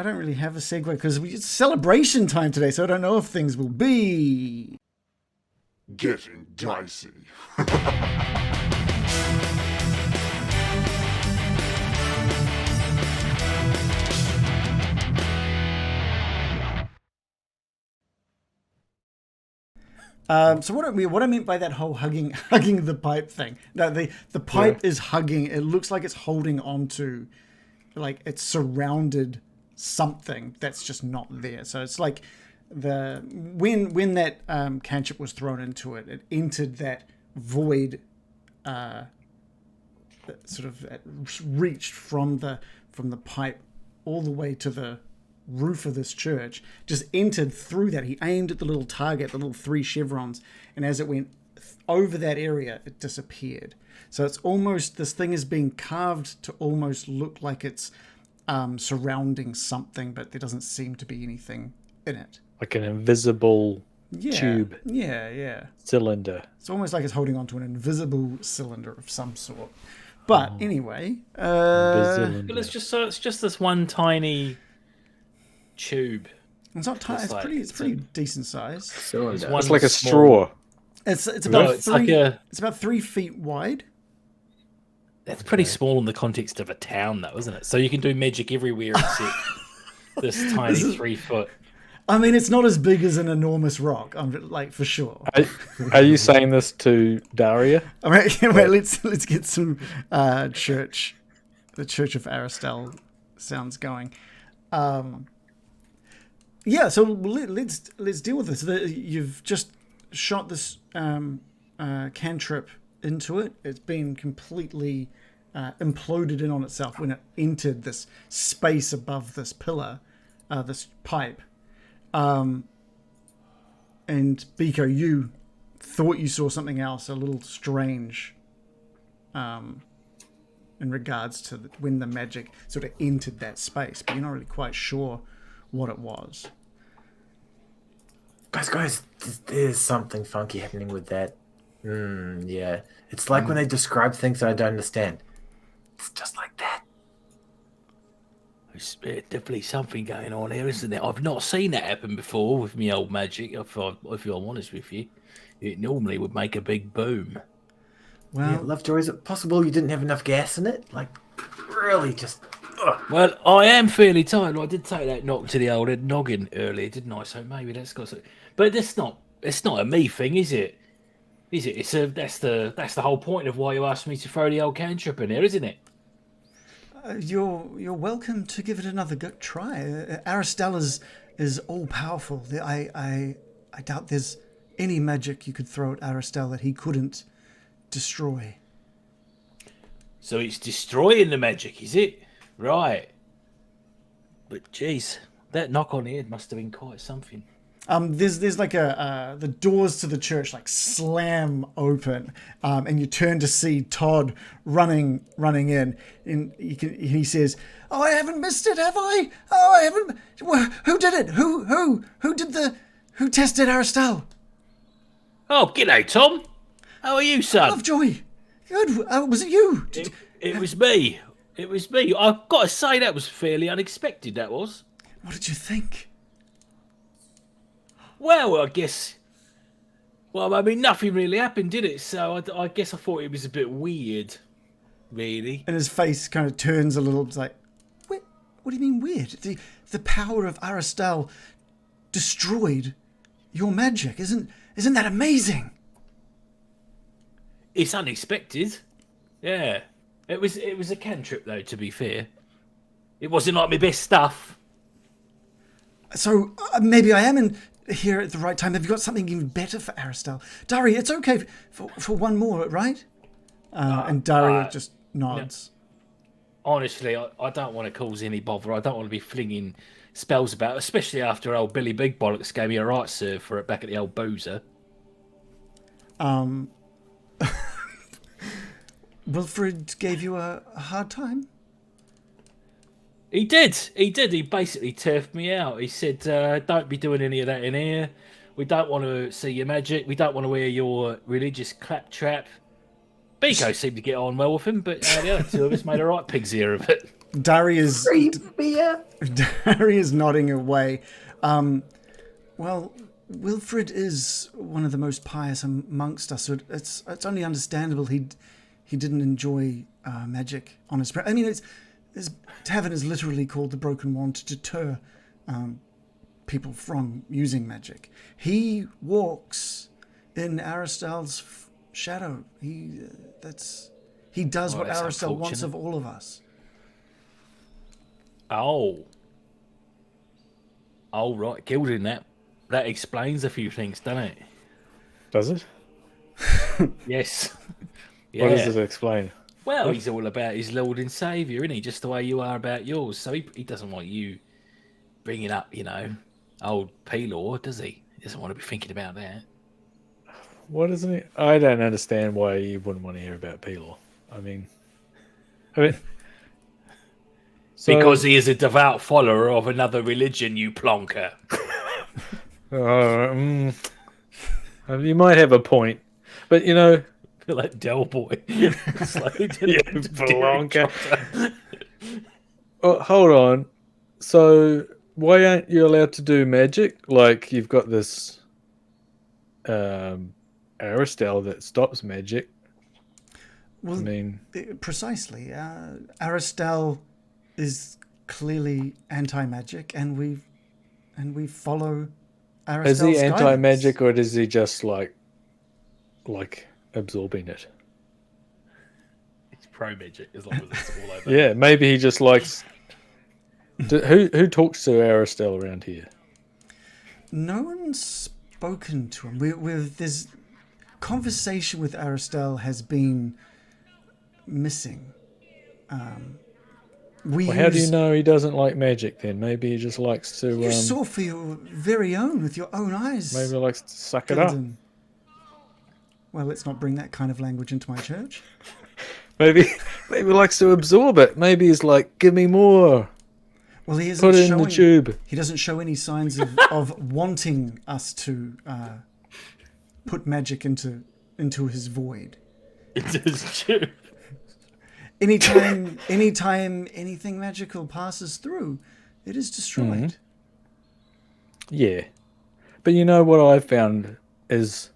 don't really have a segue because it's celebration time today, so I don't know if things will be getting dicey. So what I meant by that whole hugging the pipe thing. No, the pipe is hugging. It looks like it's holding on to, like it's surrounded something that's just not there. So it's like when that cantrip was thrown into it, it entered that void, sort of reached from the pipe all the way to the roof of this church, just entered through that. He aimed at the little target, the little 3 chevrons, and as it went over that area, it disappeared. So it's almost, this thing is being carved to almost look like it's surrounding something, but there doesn't seem to be anything in it. Like an invisible tube. Yeah. Cylinder. It's almost like it's holding onto an invisible cylinder of some sort. But anyway, but it's just this one tiny tube. It's not tiny. It's pretty decent size. Cylinder. It's like a straw. It's about it's about 3 feet wide. That's pretty small in the context of a town, though, isn't it? So you can do magic everywhere except this tiny 3 foot. I mean, it's not as big as an enormous rock. I'm like, for sure. Are you saying this to Daria? All right, let's get some church. The Church of Aristal sounds going. Yeah, so let's deal with this. You've just shot this cantrip into it. It's been completely imploded in on itself when it entered this space above this pillar, this pipe. And Biko, you thought you saw something else a little strange in regards to when the magic sort of entered that space, but you're not really quite sure what it was. Guys, there's something funky happening with that. Yeah. It's like when they describe things that I don't understand. It's just like that. There's definitely something going on here, isn't there? I've not seen that happen before with me old magic, if I'm honest with you. It normally would make a big boom. Well, yeah, Lovejoy, is it possible you didn't have enough gas in it? Like, really just... Ugh. Well, I am fairly tired. I did take that knock to the old head noggin earlier, didn't I? So maybe that's got something. But it's not a me thing, is it? Is it? That's the whole point of why you asked me to throw the old cantrip in there, isn't it? You're welcome to give it another try. Aristal is all powerful. I doubt there's any magic you could throw at Aristal that he couldn't destroy. So it's destroying the magic, is it? Right. But jeez, that knock on the head must have been quite something. There's like the doors to the church like slam open, and you turn to see Todd running in, and he says, "Oh, I haven't missed it, have I? Oh, I haven't. Who did it? Who tested Aristal? Oh, g'day, Tom. How are you, son? Lovejoy. Good. Was it you? It was me. It was me. I've got to say that was fairly unexpected. That was. What did you think? Well, I guess. Well, I mean, nothing really happened, did it? So I guess I thought it was a bit weird, really. And his face kind of turns a little. It's like, what do you mean weird? The power of Aristal destroyed your magic. Isn't that amazing? It's unexpected. Yeah, it was a cantrip though. To be fair, it wasn't like my best stuff. So maybe I am in here at the right time. Have you got something even better for Aristal? Daria, it's okay for one more, right? And Daria just nods. Honestly, I don't want to cause any bother. I don't want to be flinging spells about, especially after old Billy Big Bollocks gave me a right serve for it back at the old boozer. Wilfred gave you a hard time? He did. He basically turfed me out. He said, don't be doing any of that in here. We don't want to see your magic. We don't want to wear your religious claptrap. Biko seemed to get on well with him, but the other two of us made a right pig's ear of it. Daria's Free beer. Daria's nodding away. Well, Wilfred is one of the most pious amongst us, so it's only understandable he didn't enjoy magic on his. I mean, his tavern is literally called the Broken Wand to deter people from using magic. He walks in Aristal's shadow. He does what Aristal wants of all of us. Oh, right, Gilding, that explains a few things, doesn't it? Does it? Yes. What does it explain? Well, he's all about his Lord and Saviour, isn't he? Just the way you are about yours. So he doesn't want you bringing up, old Pelor, does he? He doesn't want to be thinking about that. What isn't it? I don't understand why you wouldn't want to hear about Pelor. I mean, because he is a devout follower of another religion, you plonker. You might have a point, but Feel like Del Boy. Plonker. Oh, hold on. So why aren't you allowed to do magic? Like you've got this Aristal that stops magic. Well, precisely. Aristal is clearly anti-magic, and we follow Aristal's Is he anti-magic, guidance. or is he just like absorbing it? It's pro-magic, as long as it's all over. Yeah, maybe he just likes. Who talks to Aristal around here? No one's spoken to him. There's conversation with Aristal has been missing. How do you know he doesn't like magic then? Maybe he just likes to. You saw for your very own, with your own eyes. Maybe he likes to suck it up. Well, let's not bring that kind of language into my church. Maybe he likes to absorb it. Maybe he's like, give me more. Well, he isn't Put it in the tube. He doesn't show any signs of wanting us to put magic into his void. Into his tube. Anytime anything magical passes through, it is destroyed. Yeah. But you know what I found is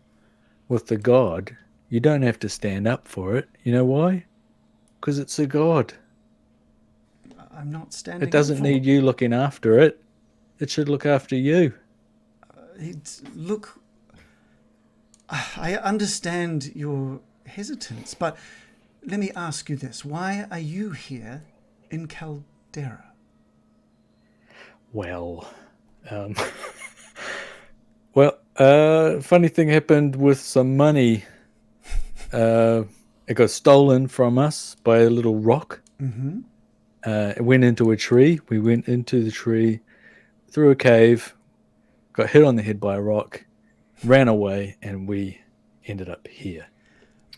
with the god, you don't have to stand up for it. You know why? Because it's a god. I'm not standing It doesn't up for need you looking after it. It should look after you. Look, I understand your hesitance, but let me ask you this. Why are you here in Kalderra? Well, funny thing happened with some money. It got stolen from us by a little rock. Mm-hmm. It went into a tree. We went into the tree, through a cave, got hit on the head by a rock, ran away, and we ended up here.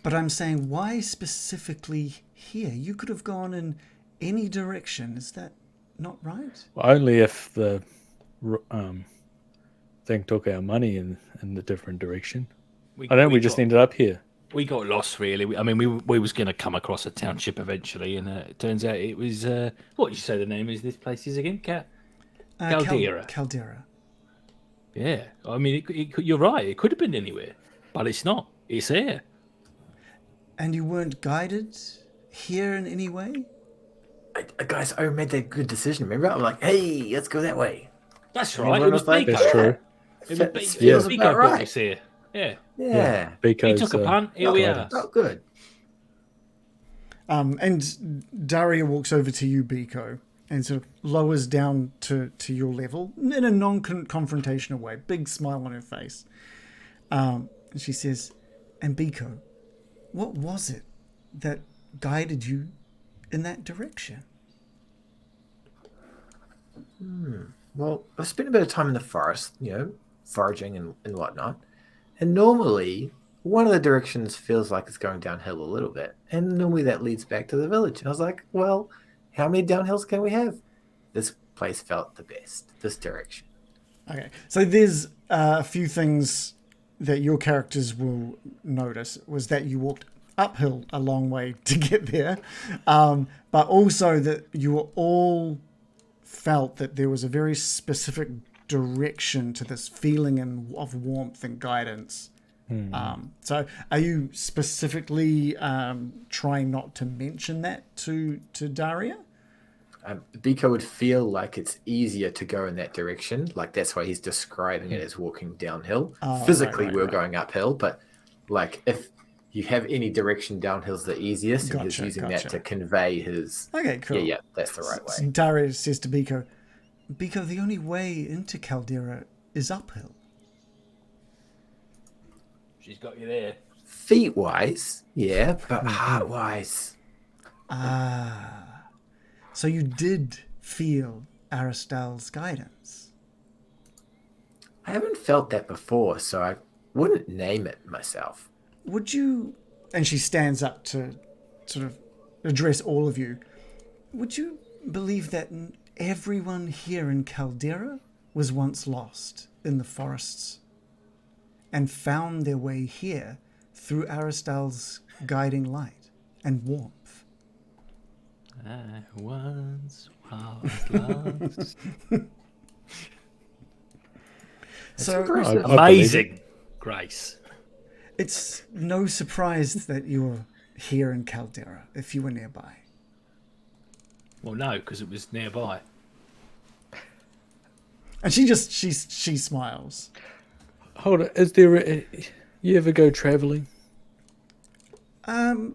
But I'm saying, why specifically here? You could have gone in any direction. Is that not right? Well, only if the thing took our money in the different direction. We just ended up here. We got lost, really. We was going to come across a township eventually, and it turns out it was what did you say the name is this place is again? Kalderra. Kalderra. Yeah, I mean, you're right. It could have been anywhere, but it's not. It's here. And you weren't guided here in any way? Guys, I made that good decision. Remember, I'm like, hey, let's go that way. That's right. It was like, Biko. That's true. It was Feels Biko about right. was here. Yeah. Yeah. He took a punt. Here we are. Oh, good. And Daria walks over to you, Biko, and sort of lowers down to your level in a non-confrontational way. Big smile on her face. And she says, and Biko, what was it that guided you in that direction? Well, I've spent a bit of time in the forest, foraging and whatnot. And normally, one of the directions feels like it's going downhill a little bit. And normally that leads back to the village. And I was like, well, how many downhills can we have? This place felt the best, this direction. Okay, so there's a few things that your characters will notice was that you walked uphill a long way to get there, but also that you were all felt that there was a very specific direction to this feeling of warmth and guidance. So are you specifically trying not to mention that to Daria? Biko would feel like it's easier to go in that direction. Like that's why he's describing it as walking downhill. Physically, we're going uphill, but like if you have any direction downhill's the easiest, and he's using that to convey his. Okay, cool. Yeah, that's the right way. So Daria says to Biko, "Biko, the only way into Kalderra is uphill." She's got you there. Feet wise, yeah, but heart wise. So you did feel Aristal's guidance? I haven't felt that before, so I wouldn't name it myself. Would you, and she stands up to sort of address all of you, would you believe that everyone here in Kalderra was once lost in the forests and found their way here through Aristal's guiding light and warmth? I once was lost. So amazing, Grace. It's no surprise that you're here in Kalderra if you were nearby. Well, no, because it was nearby. And she smiles. Hold on, is there you ever go travelling?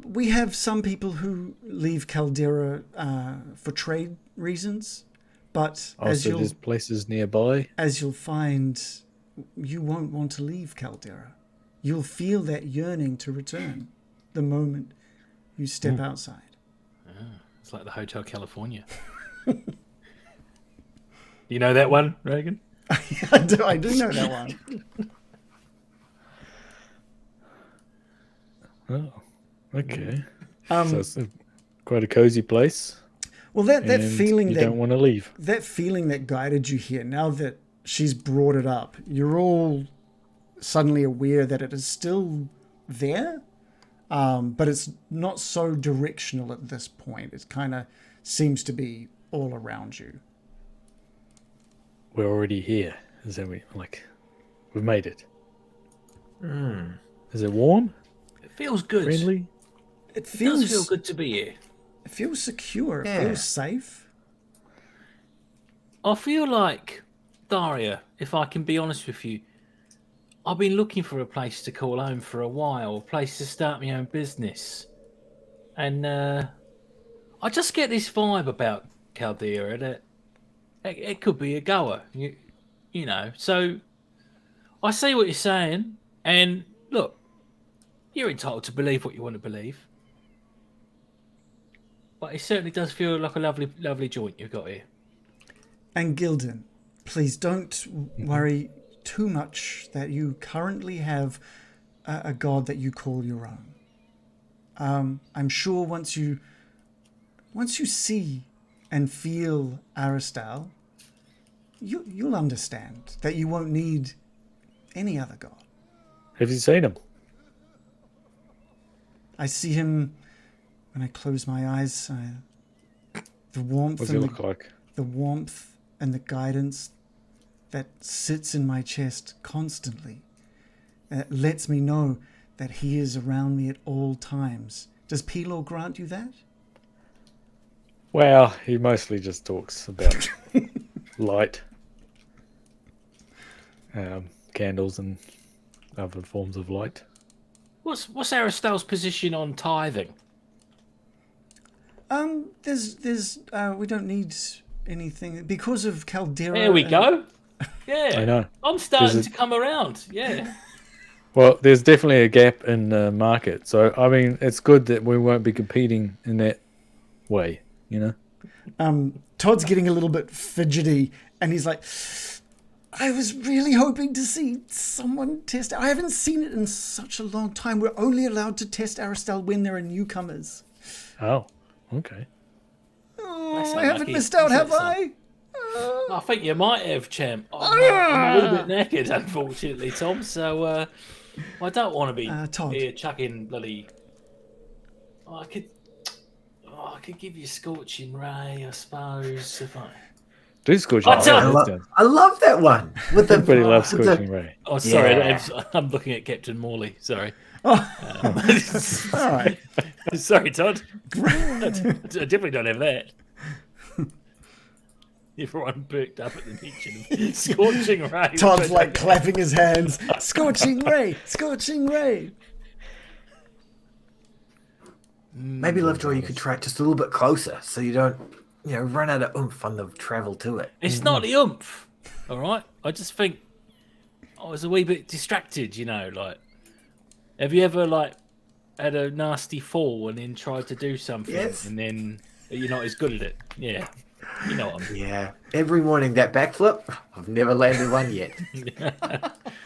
We have some people who leave Kalderra for trade reasons, but So there's places nearby? as you'll find, you won't want to leave Kalderra. You'll feel that yearning to return the moment you step outside. It's like the Hotel California. You know that one, Reagan? I do know that one. Oh, okay. So it's quite a cozy place. Well, that feeling you that don't want to leave. That feeling that guided you here, now that she's brought it up, you're all suddenly aware that it is still there, but it's not so directional at this point. It kind of seems to be all around you. We're already here. Is that we've made it? Is it warm? It feels good. Friendly? It It feels does feel good to be here. It feels secure. It Yeah. feels safe. I feel like, Daria, if I can be honest with you, I've been looking for a place to call home for a while, a place to start my own business. And I just get this vibe about Kalderra that it could be a goer, you know. So I see what you're saying, and look, you're entitled to believe what you want to believe. But it certainly does feel like a lovely, lovely joint you've got here. And Gildan, please don't worry too much that you currently have a god that you call your own. I'm sure once you see and feel Aristal, you'll understand that you won't need any other god. Have you seen him? I see him when I close my eyes. The warmth What does he look like? the warmth and the guidance that sits in my chest constantly. It lets me know that he is around me at all times. Does Pelor grant you that? Well, he mostly just talks about light, candles, and other forms of light. What's Aristal's position on tithing? There's we don't need anything because of Kalderra. There we go. Yeah, I know. I'm starting There's to come around. Yeah. Well, there's definitely a gap in the market. So, I mean, it's good that we won't be competing in that way, you know? Todd's getting a little bit fidgety, and he's like, I was really hoping to see someone test. I haven't seen it in such a long time. We're only allowed to test Aristal when there are newcomers. Oh, okay. Oh, so I haven't lucky, missed out, isn't have it, son? I? I think you might have, champ. I'm a little bit knackered, unfortunately, Tom. So I don't want to be Todd. here chucking bloody I could give you Scorching Ray, I suppose. If I... Do Scorching I Ray. tell- I love that one. With the, Everybody loves with the- Scorching Ray. Oh, sorry, Yeah. I'm looking at Captain Morley. Sorry. All right. Sorry, Todd. I definitely don't have that. Everyone perked up at the mention of Scorching Ray. Todd's like clapping his hands. Scorching ray, scorching ray. Maybe Lovejoy, you could try it just a little bit closer, so you don't, run out of oomph on the travel to it. It's not the oomph, all right? I just think I was a wee bit distracted, like... Have you ever, had a nasty fall and then tried to do something Yes. and then you're not as good at it? Yeah. You know what I mean. Yeah. Every morning that backflip, I've never landed one yet.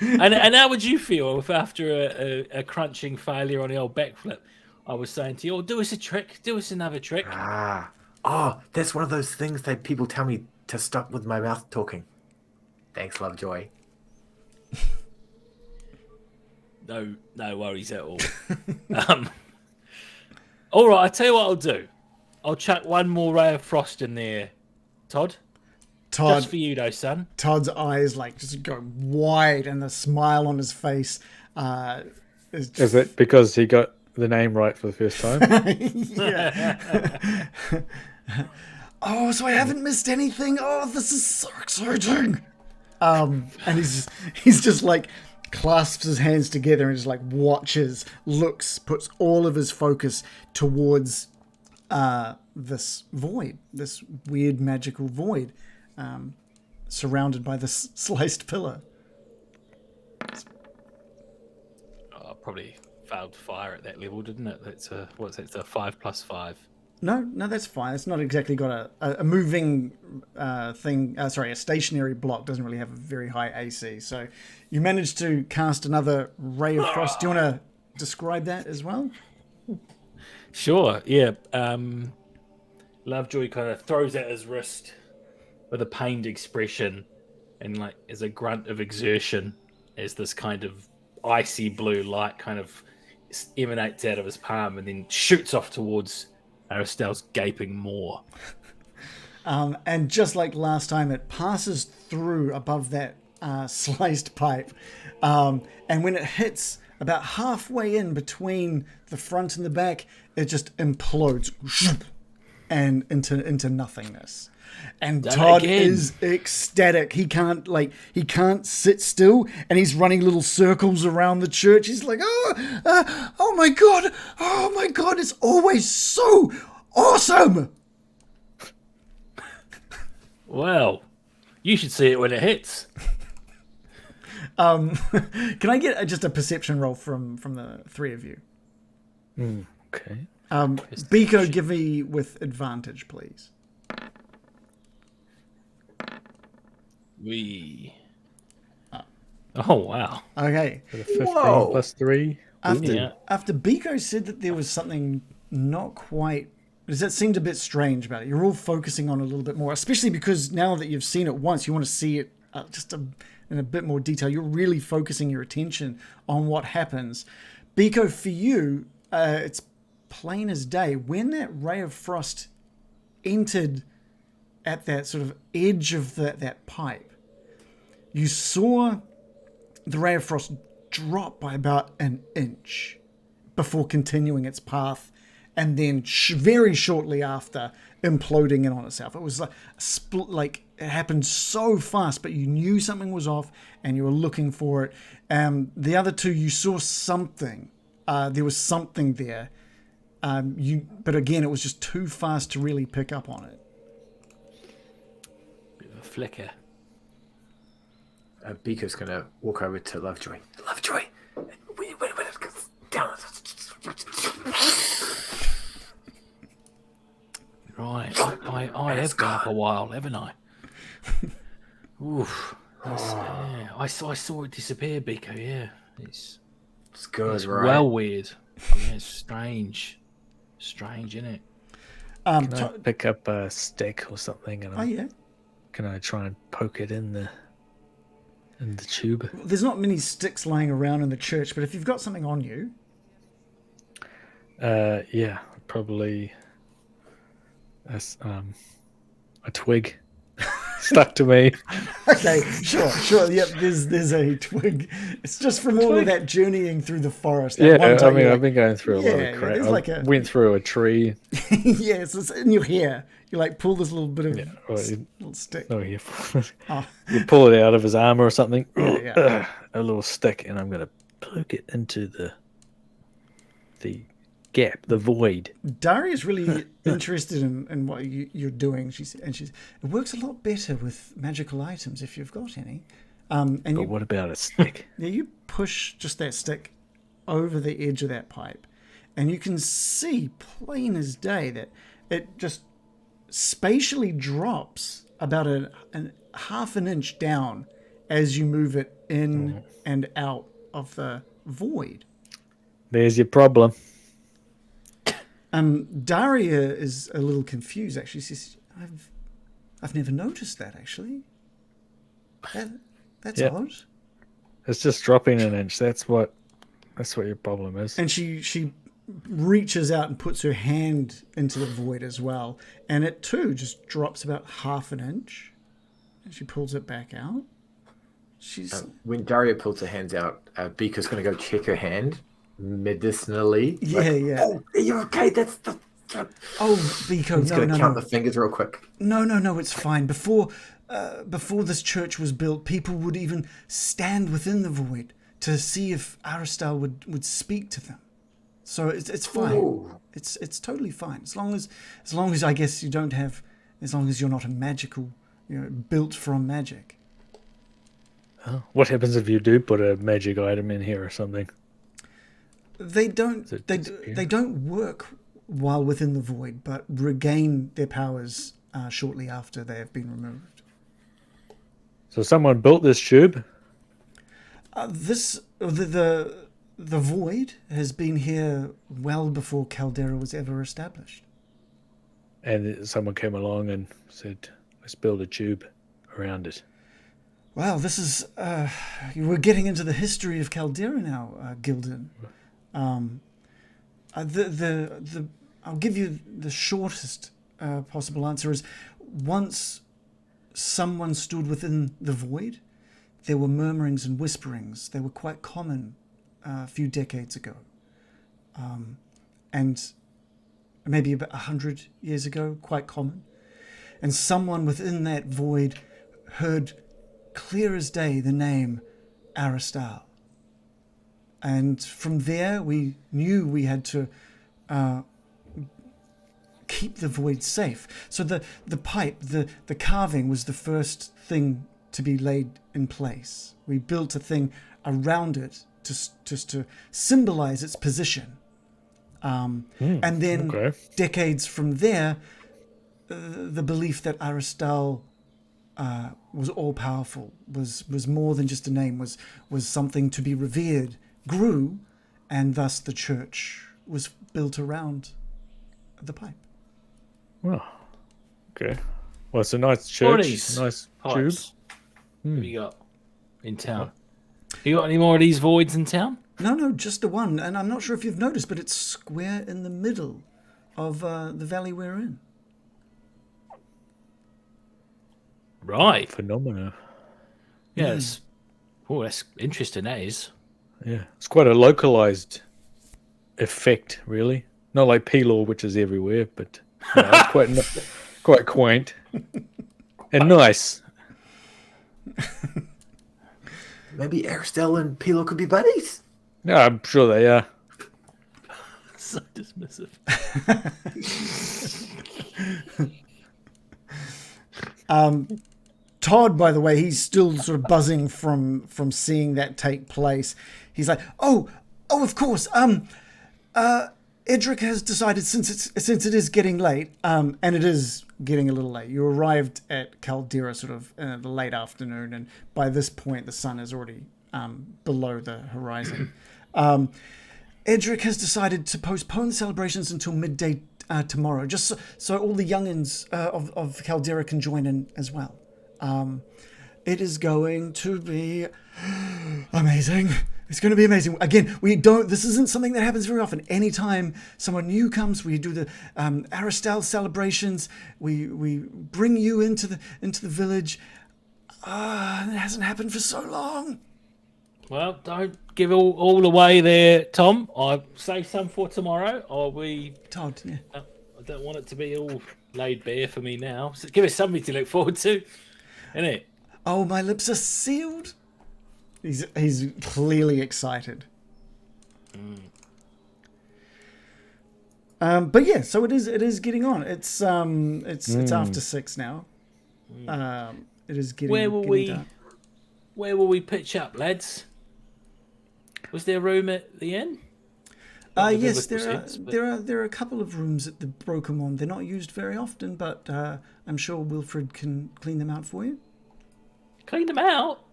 And how would you feel if after a crunching failure on the old backflip, I was saying to you, oh, do us a trick, do us another trick? That's one of those things that people tell me to stop with my mouth talking. Thanks, Lovejoy. No worries at all. All right, I'll tell you what I'll do. I'll chuck one more ray of frost in there, Todd. Just for you, though, son. Todd's eyes just go wide, and the smile on his face Is it because he got the name right for the first time? yeah. Oh, so I haven't missed anything. Oh, this is so exciting. And he's just clasps his hands together and just watches, looks, puts all of his focus towards this void, this weird magical void, surrounded by this sliced pillar. Oh, probably failed fire at that level, didn't it? That's a 5+5. No, that's fine. It's not exactly got a moving thing. A stationary block doesn't really have a very high AC. So you managed to cast another ray of frost. Do you want to describe that as well? Sure, yeah. Lovejoy kind of throws out his wrist with a pained expression and as a grunt of exertion as this kind of icy blue light kind of emanates out of his palm and then shoots off towards Aristal's gaping maw. And just like last time, it passes through above that sliced pipe. And when it hits about halfway in between the front and the back, it just implodes and into nothingness. And Todd is ecstatic. He can't sit still, and he's running little circles around the church. He's like, oh my god, it's always so awesome. Well, you should see it when it hits. Can I get just a perception roll from the three of you? Okay. Biko, give me with advantage, please. Oh, wow. Okay. For the 15 Whoa. plus 3. After Biko said that there was something not quite... That seemed a bit strange about it. You're all focusing on it a little bit more, especially because now that you've seen it once, you want to see it in a bit more detail. You're really focusing your attention on what happens. Biko, for you, it's plain as day. When that ray of frost entered at that sort of edge of that pipe, you saw the ray of frost drop by about an inch before continuing its path, and then very shortly after imploding in on itself. It was like it happened so fast, but you knew something was off and you were looking for it. The other two, you saw something. There was something there. But again, it was just too fast to really pick up on it. Bit of a flicker. Biko's going to walk over to Lovejoy. Lovejoy! Wait, down. Right. I have gone up a while, haven't I? Oof. I saw it disappear, Biko, yeah. It's good, right? well weird. Yeah, it's strange. Strange, isn't it? Can I pick up a stick or something and Yeah. can I try and poke it in the tube? There's not many sticks lying around in the church, but if you've got something on you... Yeah, probably a twig stuck to me. Okay, sure. Yep, there's a twig. It's just from all of that journeying through the forest. That Yeah, one time I mean, you're I've been going through a lot yeah, of crap. there's I like a went through a tree. yes, it's in your hair. You like pull this little bit of Well, little stick. Oh, yeah. Oh, You pull it out of his arm or something. yeah. A little stick, and I'm going to poke it into the gap, the void. Daria's really interested in what you're doing. She's it works a lot better with magical items if you've got any. And But you what about a stick? yeah, you push just that stick over the edge of that pipe, and you can see plain as day that it just spatially drops about a half an inch down as you move it in and out of the void. There's your problem. Daria is a little confused. Actually, she says, "I've never noticed that. Actually, that's Yeah. odd." It's just dropping an inch. That's what your problem is. And she reaches out and puts her hand into the void as well, and it too just drops about half an inch. And she pulls it back out. She's When Daria pulls her hands out, Beaker's going to go check her hand medicinally. yeah. Oh, you're okay. That's the. Oh, Biko, He's going to count the fingers real quick. No, it's fine. Before this church was built, people would even stand within the void to see if Aristal would speak to them. So it's fine. Ooh. It's totally fine as long as I guess you don't have, as long as you're not a magical, built from magic. Oh, what happens if you do put a magic item in here or something? They don't Does it they disappear? they don't work while within the void, but regain their powers shortly after they have been removed. So someone built this tube. The void has been here well before Kalderra was ever established. And someone came along and said, let's build a tube around it. Wow, this is we're getting into the history of Kalderra now, Gildan. I'll give you the shortest possible answer is once someone stood within the void, there were murmurings and whisperings. They were quite common a few decades ago. And maybe about 100 years ago, quite common. And someone within that void heard clear as day the name Aristal. And from there, we knew we had to keep the void safe. So the pipe, the carving was the first thing to be laid in place. We built a thing around it just to symbolize its position. And then decades from there, the belief that Aristal was all powerful, was more than just a name, was something to be revered, grew, and thus the church was built around the pipe. Well, okay. Well, it's a nice What are church, these nice tube. pipes? What have you got in town? You got any more of these voids in town? No, just the one. And I'm not sure if you've noticed, but it's square in the middle of the valley we're in. Right. Phenomena. Yes. Oh, that's interesting. That is. Yeah, it's quite a localized effect, really. Not like Pelor, which is everywhere, but it's quite quaint and nice. Maybe Aristal and Pilo could be buddies. Yeah, I'm sure they are. So dismissive. Todd, by the way, he's still sort of buzzing from seeing that take place. He's like, oh, of course. Edric has decided since it is getting late, and it is getting a little late. You arrived at Kalderra sort of the late afternoon, and by this point the sun is already below the horizon. Edric has decided to postpone the celebrations until midday tomorrow, just so all the youngins of Kalderra can join in as well. It is going to be amazing. It's going to be amazing. Again, we don't. This isn't something that happens very often. Anytime someone new comes, we do the Aristal celebrations. We bring you into the village. It hasn't happened for so long. Well, don't give all away there, Tom. I'll save some for tomorrow. Todd, yeah. I don't want it to be all laid bare for me now. So give us something to look forward to, innit? Oh, my lips are sealed. He's clearly excited. But yeah, so it is getting on. It's after 6 now. It is getting. Where will dark. we pitch up, lads? Was there room at the inn? Yes, there are a couple of rooms at the Broken One. They're not used very often, but I'm sure Wilfred can clean them out for you. Clean them out?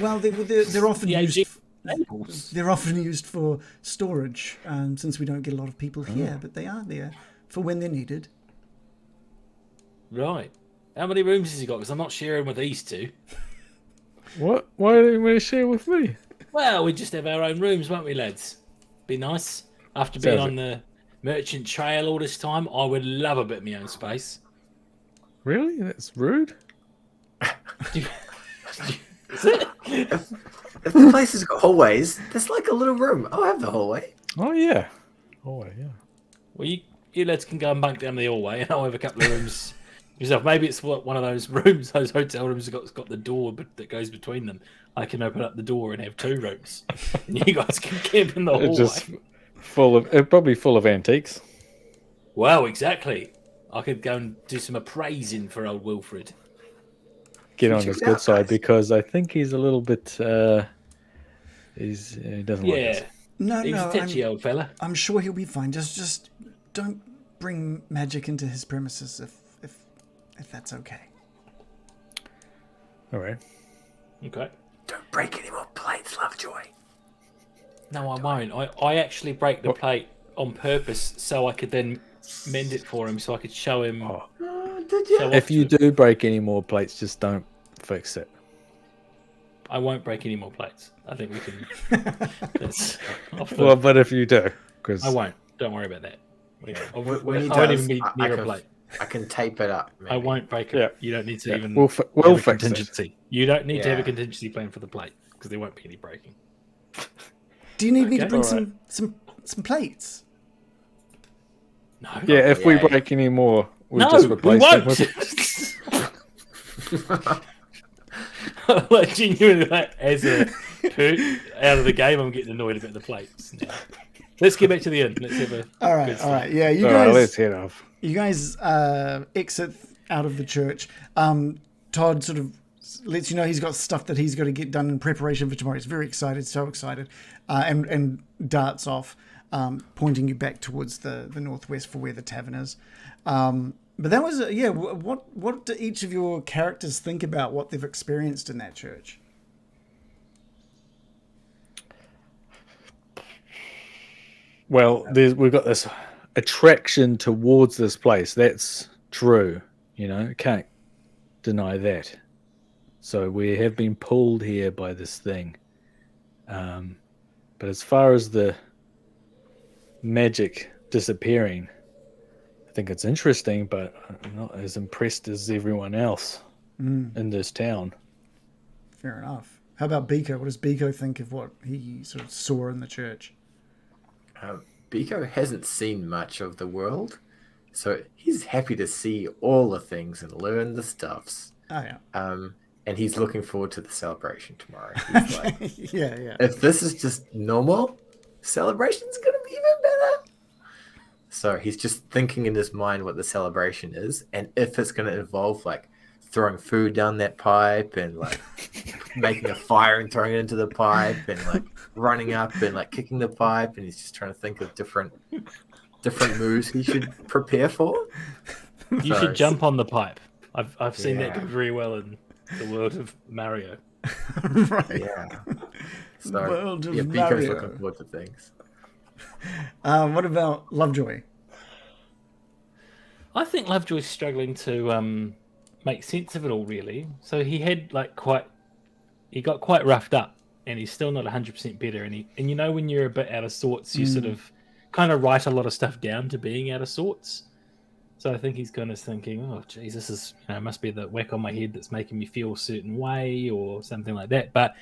Well, they're often used. Tables. They're often used for storage, since we don't get a lot of people here. But they are there for when they're needed. Right. How many rooms has he got? Because I'm not sharing with these two. What? Why don't you want to share with me? Well, we just have our own rooms, won't we, lads? Be nice. After being on the merchant trail all this time, I would love a bit of my own space. Really? That's rude. Is it? If the place has got hallways, there's like a little room. I'll have the hallway. Oh yeah. Oh yeah. Well, you lads can go and bunk down the hallway, and I'll have a couple of rooms yourself. Maybe it's one of those rooms, those hotel rooms that's got the door that goes between them. I can open up the door and have 2 rooms, and you guys can camp in the hallway. Just probably full of antiques. Well, exactly. I could go and do some appraising for old Wilfred. Get on his good side, because I think he's a little bit. He doesn't like us. No, He's a tetchy old fella. I'm sure he'll be fine. Just don't bring magic into his premises if that's okay. All right. Okay. Don't break any more plates, Lovejoy. No, I won't. I actually break the plate on purpose so I could then mend it for him, so I could show him. Oh. Did you? If you do break any more plates, just don't fix it. I won't break any more plates. I think we can. Well, but if you do, because I won't. Don't worry about that. I When he won't does, even be near a plate. I can tape it up. Maybe. I won't break it. Yeah. You don't need to even. We'll have fix a it. contingency. You don't need to have a Yeah. contingency plan for the plate because there won't be any breaking. Do you need me to Okay. bring All right. some plates? No. Yeah, if we Yeah. break any more, we'll No, just we replace them won't. with. Like genuinely, like, as a perk out of the game, I'm getting annoyed about the plates now. Let's get back to the end. Let's have a. All right, good all right. start. Yeah, you All right, guys. let's head off. You guys exit out of the church. Todd sort of lets you know he's got stuff that he's got to get done in preparation for tomorrow. He's very excited, so excited, and darts off, pointing you back towards the northwest for where the tavern is. But that was What do each of your characters think about what they've experienced in that church? Well, we've got this attraction towards this place. That's true. Can't deny that. So we have been pulled here by this thing. But as far as the magic disappearing, I think it's interesting, but I'm not as impressed as everyone else in this town. Fair enough. How about Biko? What does Biko think of what he sort of saw in the church? Biko hasn't seen much of the world, so he's happy to see all the things and learn the stuffs. Oh yeah. And he's looking forward to the celebration tomorrow. He's like, yeah. if this is just normal, celebration's gonna be even better. So he's just thinking in his mind what the celebration is, and if it's gonna involve like throwing food down that pipe and like making a fire and throwing it into the pipe and like running up and like kicking the pipe, and he's just trying to think of different moves he should prepare for. You should jump on the pipe. I've seen that Yeah. do very well in the world of Mario. Right. Yeah. So World of Biko's Mario. looking forward to things. What about Lovejoy? I think Lovejoy's struggling to make sense of it all, really. So he got quite roughed up and he's still not 100% better. And you know when you're a bit out of sorts, you sort of kind of write a lot of stuff down to being out of sorts. So I think he's kind of thinking, oh, geez, this is, must be the whack on my head that's making me feel a certain way or something like that. But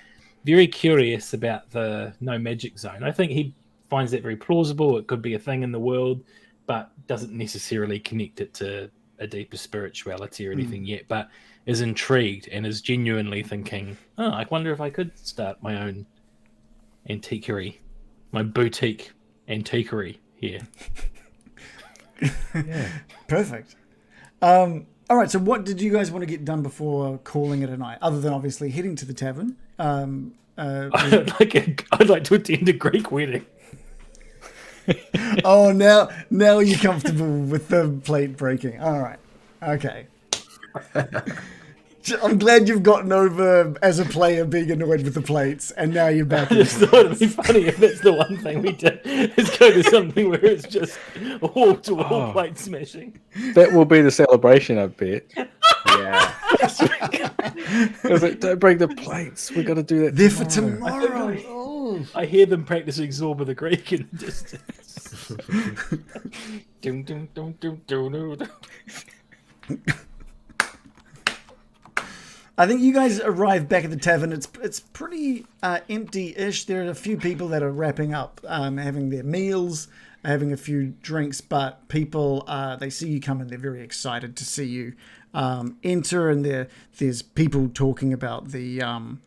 very curious about the no magic zone. I think he finds that very plausible. It could be a thing in the world, but doesn't necessarily connect it to a deeper spirituality or anything yet, but is intrigued and is genuinely thinking, oh, I wonder if I could start my own antiquery, my boutique antiquery here. Yeah, perfect. All right, so what did you guys want to get done before calling it a night, other than obviously heading to the tavern? I'd like to attend a Greek wedding. Oh, now you're comfortable with the plate breaking. All right, okay. I'm glad you've gotten over as a player being annoyed with the plates, and now you're back. I just thought it'd be funny if that's the one thing we did. It's go to something where it's just wall-to-wall plate smashing. That will be the celebration, I bet. Yeah. Because don't break the plates. We got to do that. They're for tomorrow. Oh. I hear them practicing Zorba the Greek in the distance. Dum, dum, dum, dum, dum, dum, dum. I think you guys arrive back at the tavern. It's pretty empty-ish. There are a few people that are wrapping up, having their meals, having a few drinks, but people, they see you come in, they're very excited to see you enter, and there's people talking about the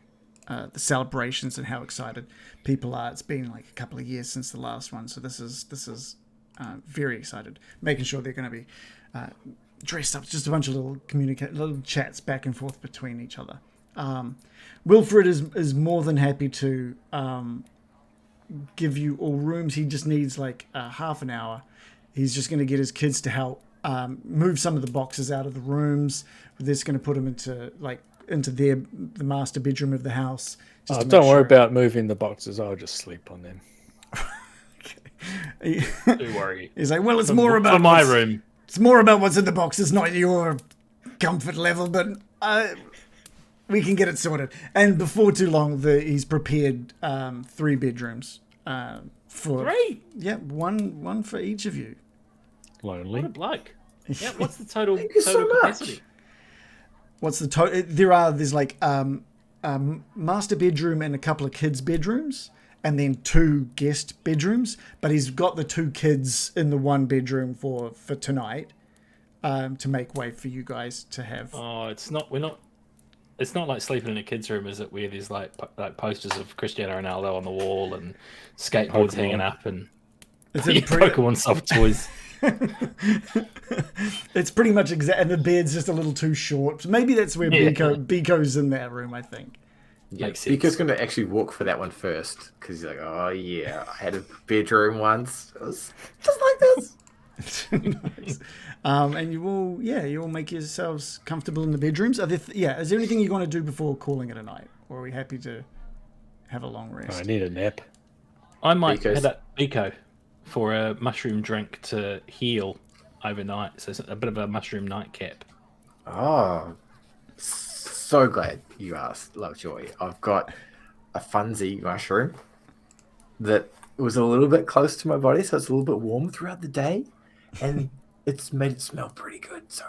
celebrations and how excited people are. It's been like a couple of years since the last one, so this is very excited, making sure they're going to be dressed up. It's just a bunch of little chats back and forth between each other. Wilfred is more than happy to give you all rooms. He just needs like half an hour. He's just going to get his kids to help move some of the boxes out of the rooms. They're just going to put them into the master bedroom of the house. Don't worry about moving the boxes. I'll just sleep on them. Don't worry. He's like, well, it's more about my room. It's more about what's in the box. It's not your comfort level, but we can get it sorted. And before too long, he's prepared 3 bedrooms for 3. Yeah, one for each of you. Lonely. What a bloke. Yeah, what's the total Thank you so capacity? much. What's the total? There's like master bedroom and a couple of kids' bedrooms, and then 2 guest bedrooms. But he's got the 2 kids in the 1 bedroom for tonight, to make way for you guys to have. Oh, it's not like sleeping in a kid's room, is it? Where there's like posters of Cristiano Ronaldo on the wall and skateboards hanging up and Pokemon soft toys. It's pretty much exact, and the bed's just a little too short. So maybe that's where Biko's in that room, I think. Yeah, Biko's going to actually walk for that one first, because he's like, oh yeah, I had a bedroom once. It was just like this. Nice. And you all make yourselves comfortable in the bedrooms. Is there anything you want to do before calling it a night, or are we happy to have a long rest? I need a nap. I might hit up Biko for a mushroom drink to heal overnight. So it's a bit of a mushroom nightcap. Oh, so glad you asked, Lovejoy. I've got a funsy mushroom that was a little bit close to my body, so it's a little bit warm throughout the day, and it's made it smell pretty good. So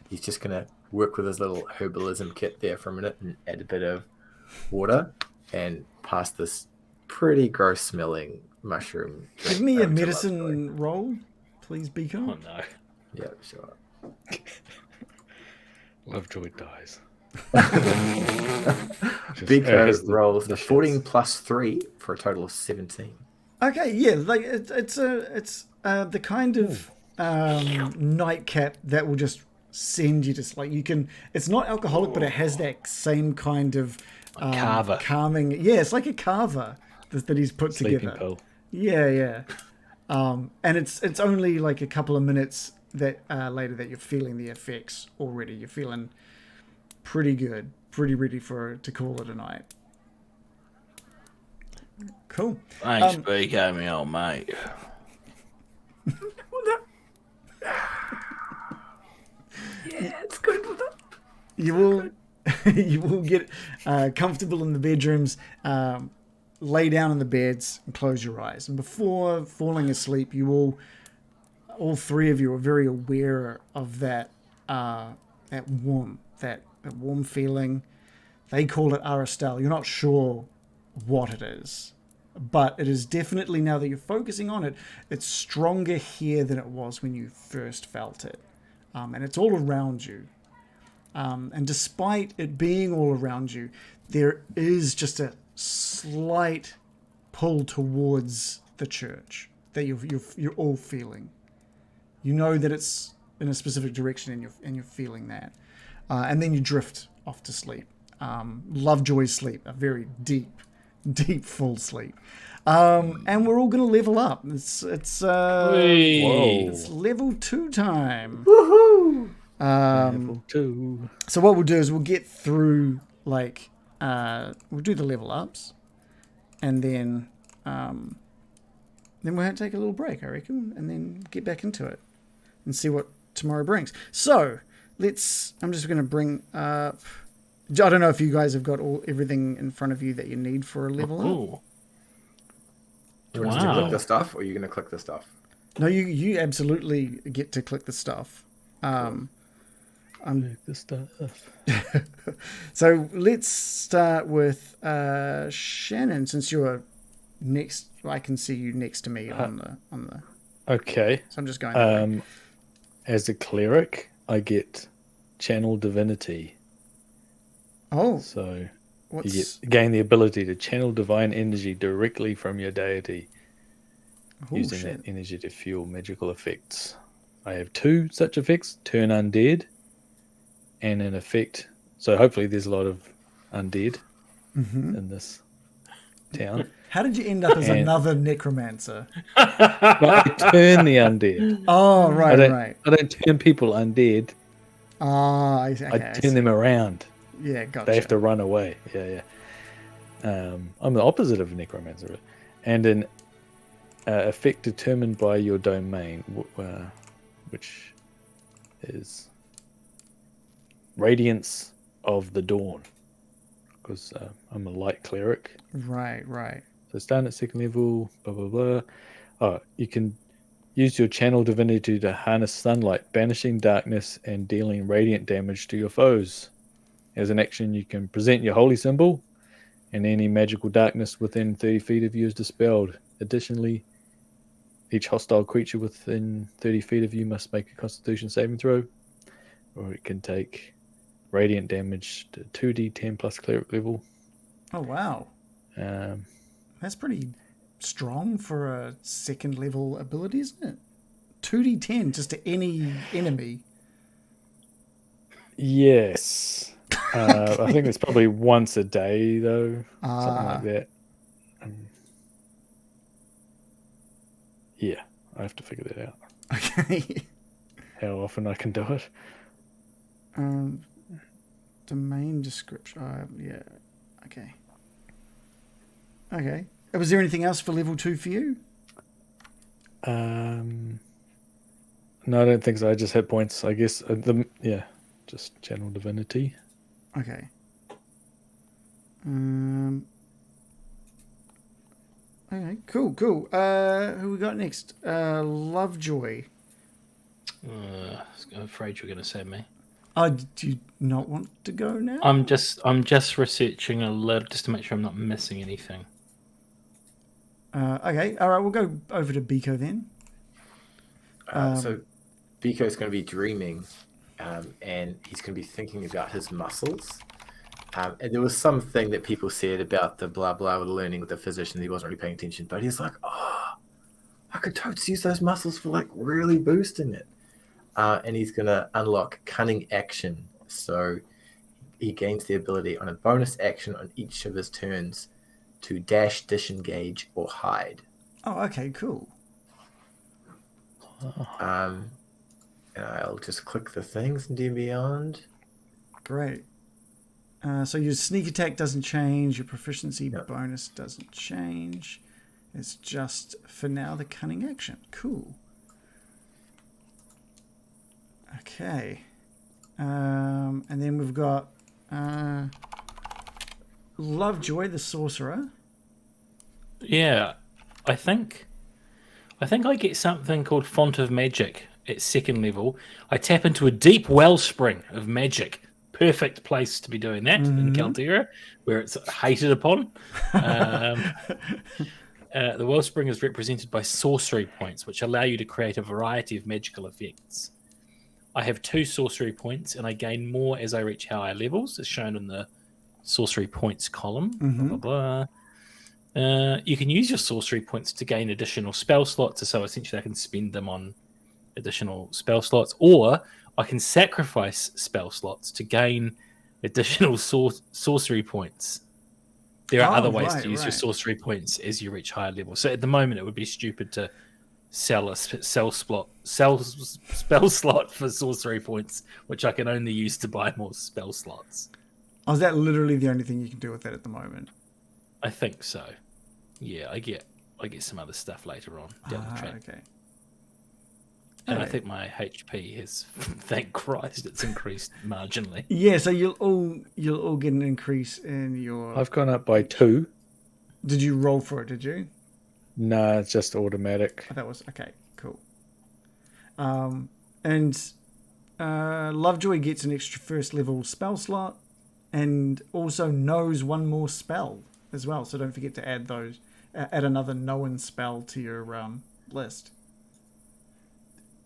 he's just going to work with his little herbalism kit there for a minute and add a bit of water and pass this pretty gross smelling mushroom. Give me a medicine roll, please, Biko. Oh no. Yeah, sure. Lovejoy dies. Biko rolls the 14 plus 3 for a total of 17. Okay, yeah, like it's the kind of nightcap that will just send you to like you can. It's not alcoholic, but it has that same kind of carver. calming. Yeah, it's like a carver that he's put Sleeping together. pill. Yeah. And it's only like a couple of minutes that later that you're feeling the effects already. You're feeling pretty good, pretty ready to call it a night. Cool. Thanks, Biko, me old mate. Yeah, it's good. You will. you will get comfortable in the bedrooms, lay down in the beds, and close your eyes. And before falling asleep, all three of you are very aware of that warm feeling. They call it Aristal. You're not sure what it is, but it is definitely, now that you're focusing on it, it's stronger here than it was when you first felt it. And it's all around you. And despite it being all around you, there is just a slight pull towards the church that you're all feeling. You know that it's in a specific direction, and you're feeling that. And then you drift off to sleep. Lovejoy sleep, a very deep, full sleep. And we're all going to level up. It's level 2 time. Woohoo! Level 2. So what we'll do is we'll get through, we'll do the level ups, and then we'll have to take a little break, I reckon, and then get back into it and see what tomorrow brings. So I'm just going to bring up. I don't know if you guys have got everything in front of you that you need for a level up. Do you want us to click the stuff, or are you going to click the stuff? No, you absolutely get to click the stuff. The stuff. So let's start with Shannon, since you're next. I can see you next to me on the. Okay. So I'm just going. As a cleric, I get channel divinity. Oh. So you gain the ability to channel divine energy directly from your deity, using that energy to fuel magical effects. I have 2 such effects: turn undead, and an effect. So hopefully there's a lot of undead in this town. How did you end up as another necromancer? I turn the undead. Oh, right. I don't turn people undead. I turn them around. Yeah, gotcha. They have to run away. Yeah. I'm the opposite of a necromancer. Really. And an effect determined by your domain, which is Radiance of the Dawn, because I'm a light cleric. Right. So starting at 2nd level, blah, blah, blah. Oh, you can use your channel divinity to harness sunlight, banishing darkness and dealing radiant damage to your foes. As an action, you can present your holy symbol, and any magical darkness within 30 feet of you is dispelled. Additionally, each hostile creature within 30 feet of you must make a Constitution saving throw, or it can take radiant damage to 2d10 plus cleric level. Oh, wow. That's pretty strong for a 2nd level ability, isn't it? 2d10 just to any enemy. Yes. I think it's probably once a day, though. Something like that. Yeah, I have to figure that out. Okay. How often I can do it. Domain description. Yeah. Okay. Was there anything else for level 2 for you? No, I don't think so. I just hit points, I guess. Just channel divinity. Okay. Okay, cool. Who we got next? Lovejoy. I'm afraid you're going to say me. Do you not want to go now? I'm just researching a little just to make sure I'm not missing anything. Okay, all right. We'll go over to Biko then. So Biko's going to be dreaming, and he's going to be thinking about his muscles. And there was something that people said about the blah blah with learning with the physician. He wasn't really paying attention, but he's like, "Oh, I could totally use those muscles for like really boosting it." And he's going to unlock cunning action, so he gains the ability on a bonus action on each of his turns to dash, disengage, or hide. Oh, okay, cool. And I'll just click the things and do beyond. Great. So your sneak attack doesn't change, your proficiency bonus doesn't change. It's just, for now, the cunning action. Cool. Okay. And then we've got Lovejoy, the sorcerer. Yeah, I think I get something called Font of Magic at second level. I tap into a deep wellspring of magic. Perfect place to be doing that in Kalderra, where it's hated upon. The wellspring is represented by sorcery points, which allow you to create a variety of magical effects. I have 2 sorcery points, and I gain more as I reach higher levels, as shown in the sorcery points column. Blah, blah, blah. You can use your sorcery points to gain additional spell slots, so essentially I can spend them on additional spell slots, or I can sacrifice spell slots to gain additional sorcery points. There are other ways to use your sorcery points as you reach higher levels. So at the moment, it would be stupid to sell a spell slot for sorcery points, which I can only use to buy more spell slots. Oh, is that literally the only thing you can do with that at the moment? I think so. Yeah, I get some other stuff later on down the track. Okay. And I think my HP has, thank Christ, it's increased marginally. Yeah, so you'll all get an increase in your. I've gone up by 2. Did you roll for it? Did you? No, it's just automatic. Oh, that was okay. Cool. And Lovejoy gets an extra first level spell slot, and also knows 1 more spell as well. So don't forget to add those. Add another known spell to your list.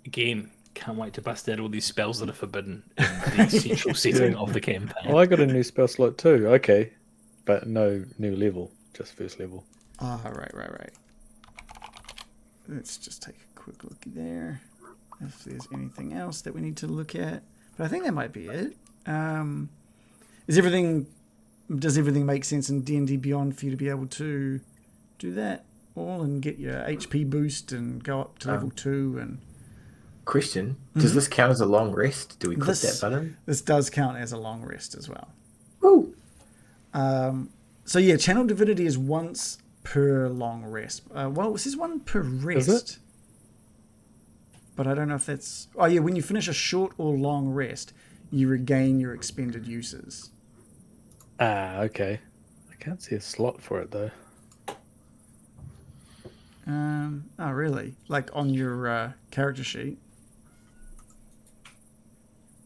Again, can't wait to bust out all these spells that are forbidden in the central setting of the campaign. Well, I got a new spell slot too. Okay, but no new level, just first level. Ah, right. Let's just take a quick look there. If there's anything else that we need to look at, but I think that might be it. Does everything make sense in D&D Beyond for you to be able to do that all and get your HP boost and go up to level 2 and? Question: does this count as a long rest? Do we click that button? This does count as a long rest as well. Ooh. So yeah, Channel Divinity is once per long rest. Well, it says 1 per rest. Is it? But I don't know if that's. Oh yeah, when you finish a short or long rest, you regain your expended uses. Ah, okay. I can't see a slot for it though. Oh really? Like on your character sheet?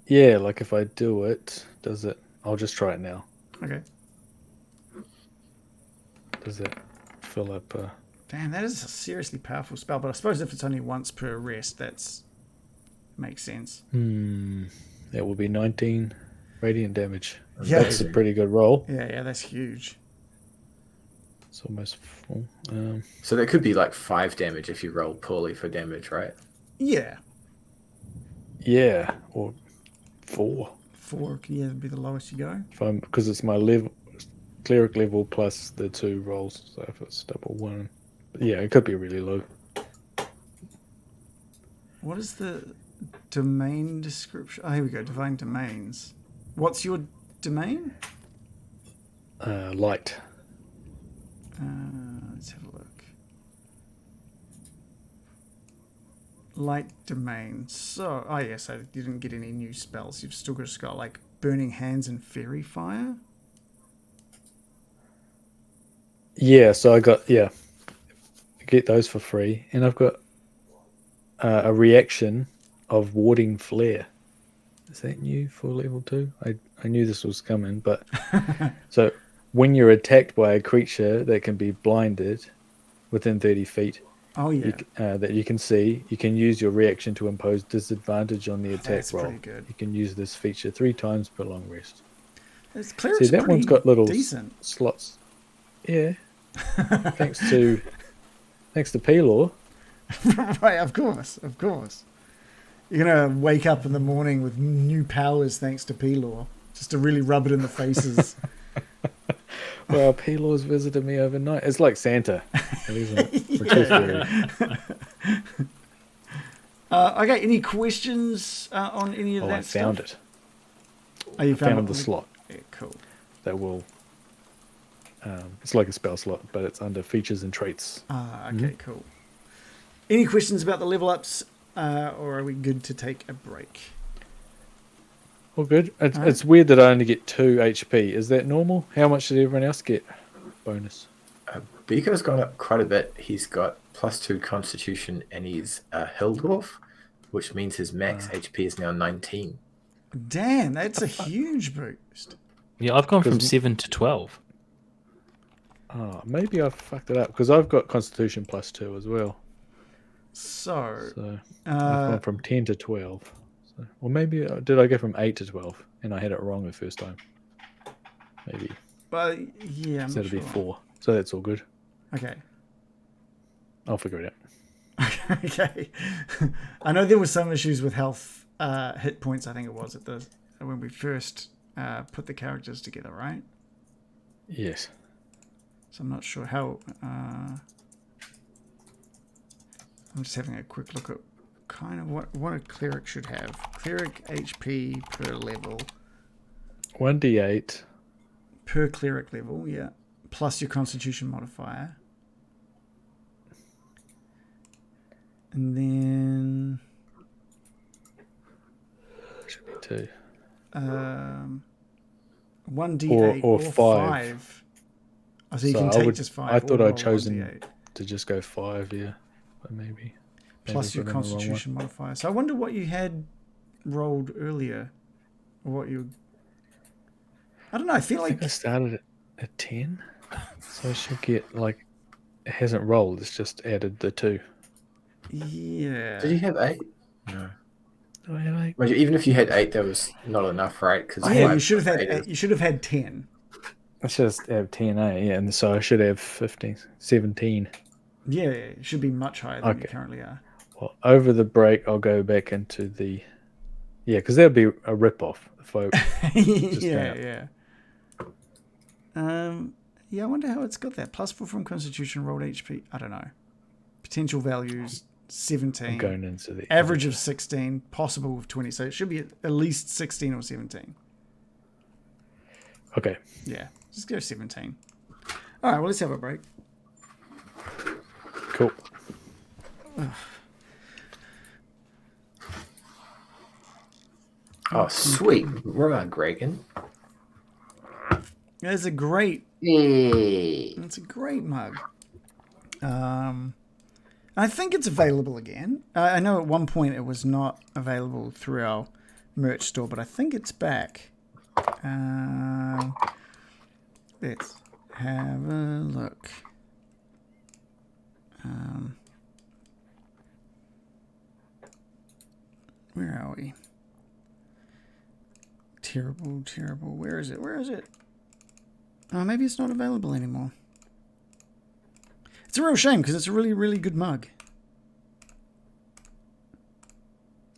Yeah, like if I do it, does it? I'll just try it now. Okay. Does it fill up? Damn, that is a seriously powerful spell. But I suppose if it's only once per rest, makes sense. That will be 19 radiant damage. Yeah. That's a pretty good roll. Yeah, that's huge. It's almost full. So that could be like 5 damage if you roll poorly for damage, right? Yeah. Yeah, or 4. 4 can be the lowest you go. Because it's my level, cleric level plus the 2 rolls. So if it's double 1, yeah, it could be really low. What is the domain description? Oh, here we go. Divine domains. What's your domain? Light. Let's have a look. Light domain. So, so you didn't get any new spells. You've still just got like Burning Hands and Fairy Fire. Yeah, so I get those for free, and I've got a reaction of Warding Flare. Is that new for level 2? I knew this was coming, but so when you're attacked by a creature that can be blinded within 30 feet, that you can see, you can use your reaction to impose disadvantage on the attack roll. Pretty good. You can use this feature 3 times per long rest. See, that one's got little decent slots. Yeah. thanks to P-Law. Right, of course. You're gonna wake up in the morning with new powers thanks to P-Law, just to really rub it in the faces. Well, P-Law's visited me overnight. It's like Santa, isn't it? Okay, any questions on any of that I found stuff? it. Oh, you found the slot. Yeah, cool. That will. It's like a spell slot, but it's under features and traits. Okay, cool. Any questions about the level ups, or are we good to take a break? All good. It's weird that I only get 2 HP. Is that normal? How much did everyone else get? Bonus. Biko's gone up quite a bit. He's got +2 Constitution, and he's a Hildorf, which means his max HP is now 19. Damn, that's a huge boost. Yeah, I've gone from 7 to 12. Oh, maybe I fucked it up because I've got Constitution +2 as well. So I've gone from 10 to 12. So, or maybe did I go from 8 to 12 and I had it wrong the first time? Maybe. But yeah, So it'll be 4. So that's all good. Okay. I'll figure it out. Okay. I know there were some issues with health, hit points. I think it was when we first put the characters together, right? Yes. So I'm not sure how. I'm just having a quick look at kind of what a cleric should have. Cleric HP per level. 1d8 per cleric level, yeah. Plus your Constitution modifier. And then should be 2. 1d8 or 5. Oh, so you can take just 5. I thought or I'd chosen 1d8. to just go 5, yeah. But maybe Plus your I've got it in the wrong Constitution modifier. So I wonder what you had rolled earlier. Or what you... I don't know, I feel I think I started at 10. So I should get, like... It hasn't rolled, it's just added the 2. Yeah. Did you have 8? No. Do I have 8? Even if you had 8, that was not enough, right? Because you should have had 8. You should have had 10. I should have 10, yeah, and so I should have 15, 17. Yeah, it should be much higher than you currently are. Well, over the break, I'll go back into the... Yeah, because that'd be a rip-off if I just yeah. Yeah, I wonder how it's got that. +4 from Constitution, rolled HP. I don't know. Potential values, 17. I'm going into the... Average of 16, possible of 20. So it should be at least 16 or 17. Okay. Yeah, just go 17. All right, well, let's have a break. Cool. Oh, sweet. Right, Gregan. It's a great... Hey. It's a great mug. I think it's available again. I know at one point it was not available through our merch store, but I think it's back. Let's have a look. Where are we? Terrible. Where is it? Oh, maybe it's not available anymore. It's a real shame because it's a really, really good mug.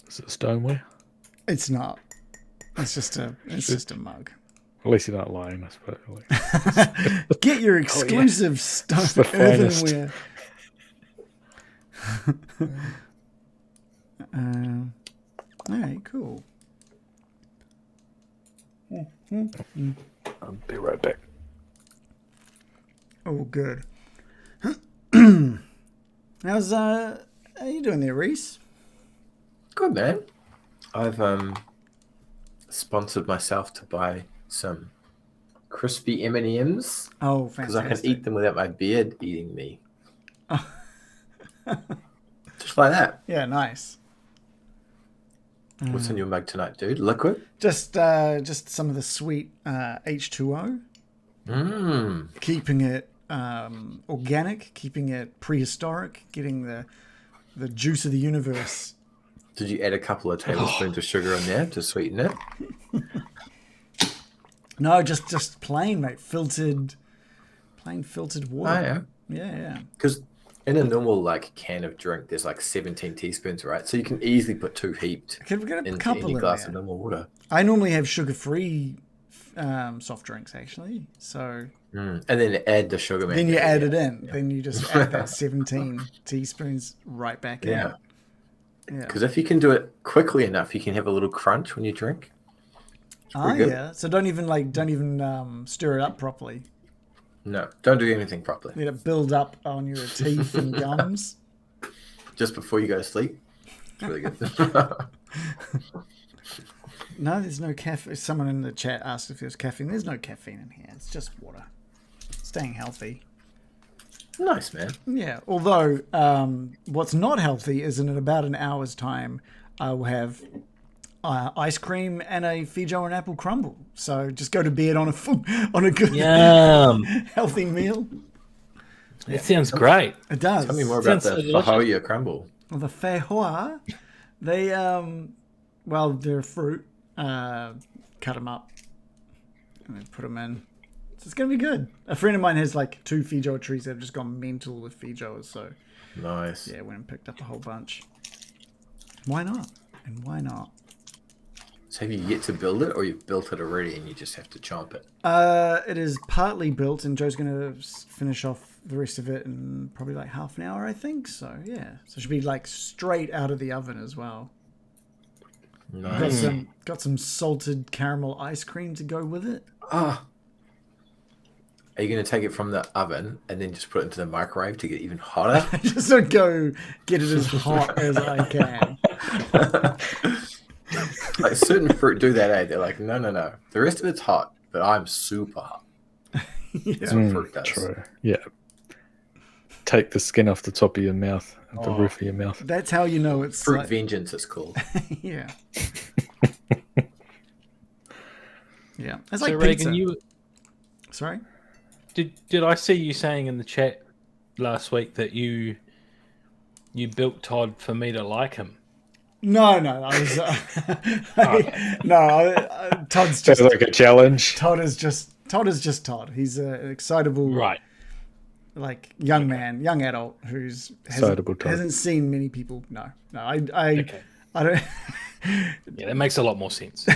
Is it stoneware? It's not. It's just a mug. At least you're not lying, I suppose. Get your exclusive stuff the finest. earthenware. All right, cool. I'll be right back. Oh, good. How's how you doing there, Reese? Good, man. I've sponsored myself to buy some crispy M&Ms. Oh, because I fantastic! can eat them without my beard eating me. Just like that. Yeah, nice. What's in your mug tonight, dude? Liquid? Just some of the sweet H2O. Keeping it organic, keeping it prehistoric, getting the juice of the universe. Did you add a couple of tablespoons of sugar in there to sweeten it? No, just plain, mate. Filtered water. Oh, yeah. Yeah. Because in a normal can of drink, there's 17 teaspoons, right? So you can easily put 2 heaped Could we get a into couple any in glass there? of normal water. I normally have sugar-free soft drinks, actually. So And then add the sugar. then you add it in. Yeah. Then you just add that 17 teaspoons right back in. Yeah. Yeah. Because if you can do it quickly enough, you can have a little crunch when you drink. Good. Yeah. So don't even stir it up properly. No, don't do anything properly. Let it build up on your teeth and gums. Just before you go to sleep. It's really good. No, there's no caffeine. Someone in the chat asked if there's caffeine. There's no caffeine in here. It's just water. Staying healthy. Nice, man. Yeah. Although, what's not healthy is in about an hour's time, I will have ice cream and a Feijoa and apple crumble. So just go to bed on a good, Yum. healthy meal. It sounds great. It does. Tell me more about Sounds the so delicious. Fahoya crumble. Well, the feijoa, they well, they're fruit. Cut them up and then put them in. So it's gonna be good. A friend of mine has like 2 Feijoa trees that have just gone mental with Feijoas. So Nice. yeah, went and picked up a whole bunch. Why not? And why not? So have you yet to build it, or you've built it already and you just have to chomp it? It is partly built, and Joe's gonna finish off the rest of it in probably like half an hour, I think. So yeah, so it should be like straight out of the oven as well. Nice. Got some salted caramel ice cream to go with it. Ah. Are you going to take it from the oven and then just put it into the microwave to get even hotter? Just to go get it as hot as I can. Like certain fruit do that, eh? They're like, no. The rest of it's hot, but I'm super hot. That's what fruit does. True. Yeah. Take the skin off the top of your mouth, the roof of your mouth. That's how you know it's Fruit like, vengeance, it's called. yeah. Yeah. It's So like Reagan, pizza. Sorry? did I see you saying in the chat last week that you built Todd for me to like him? No. I was. Todd's just. Sounds like a challenge. Todd is just Todd. He's an excitable, Right. like young man, young adult who's Excitable Todd. hasn't seen many people. No. I Okay. I don't. Yeah, that makes a lot more sense.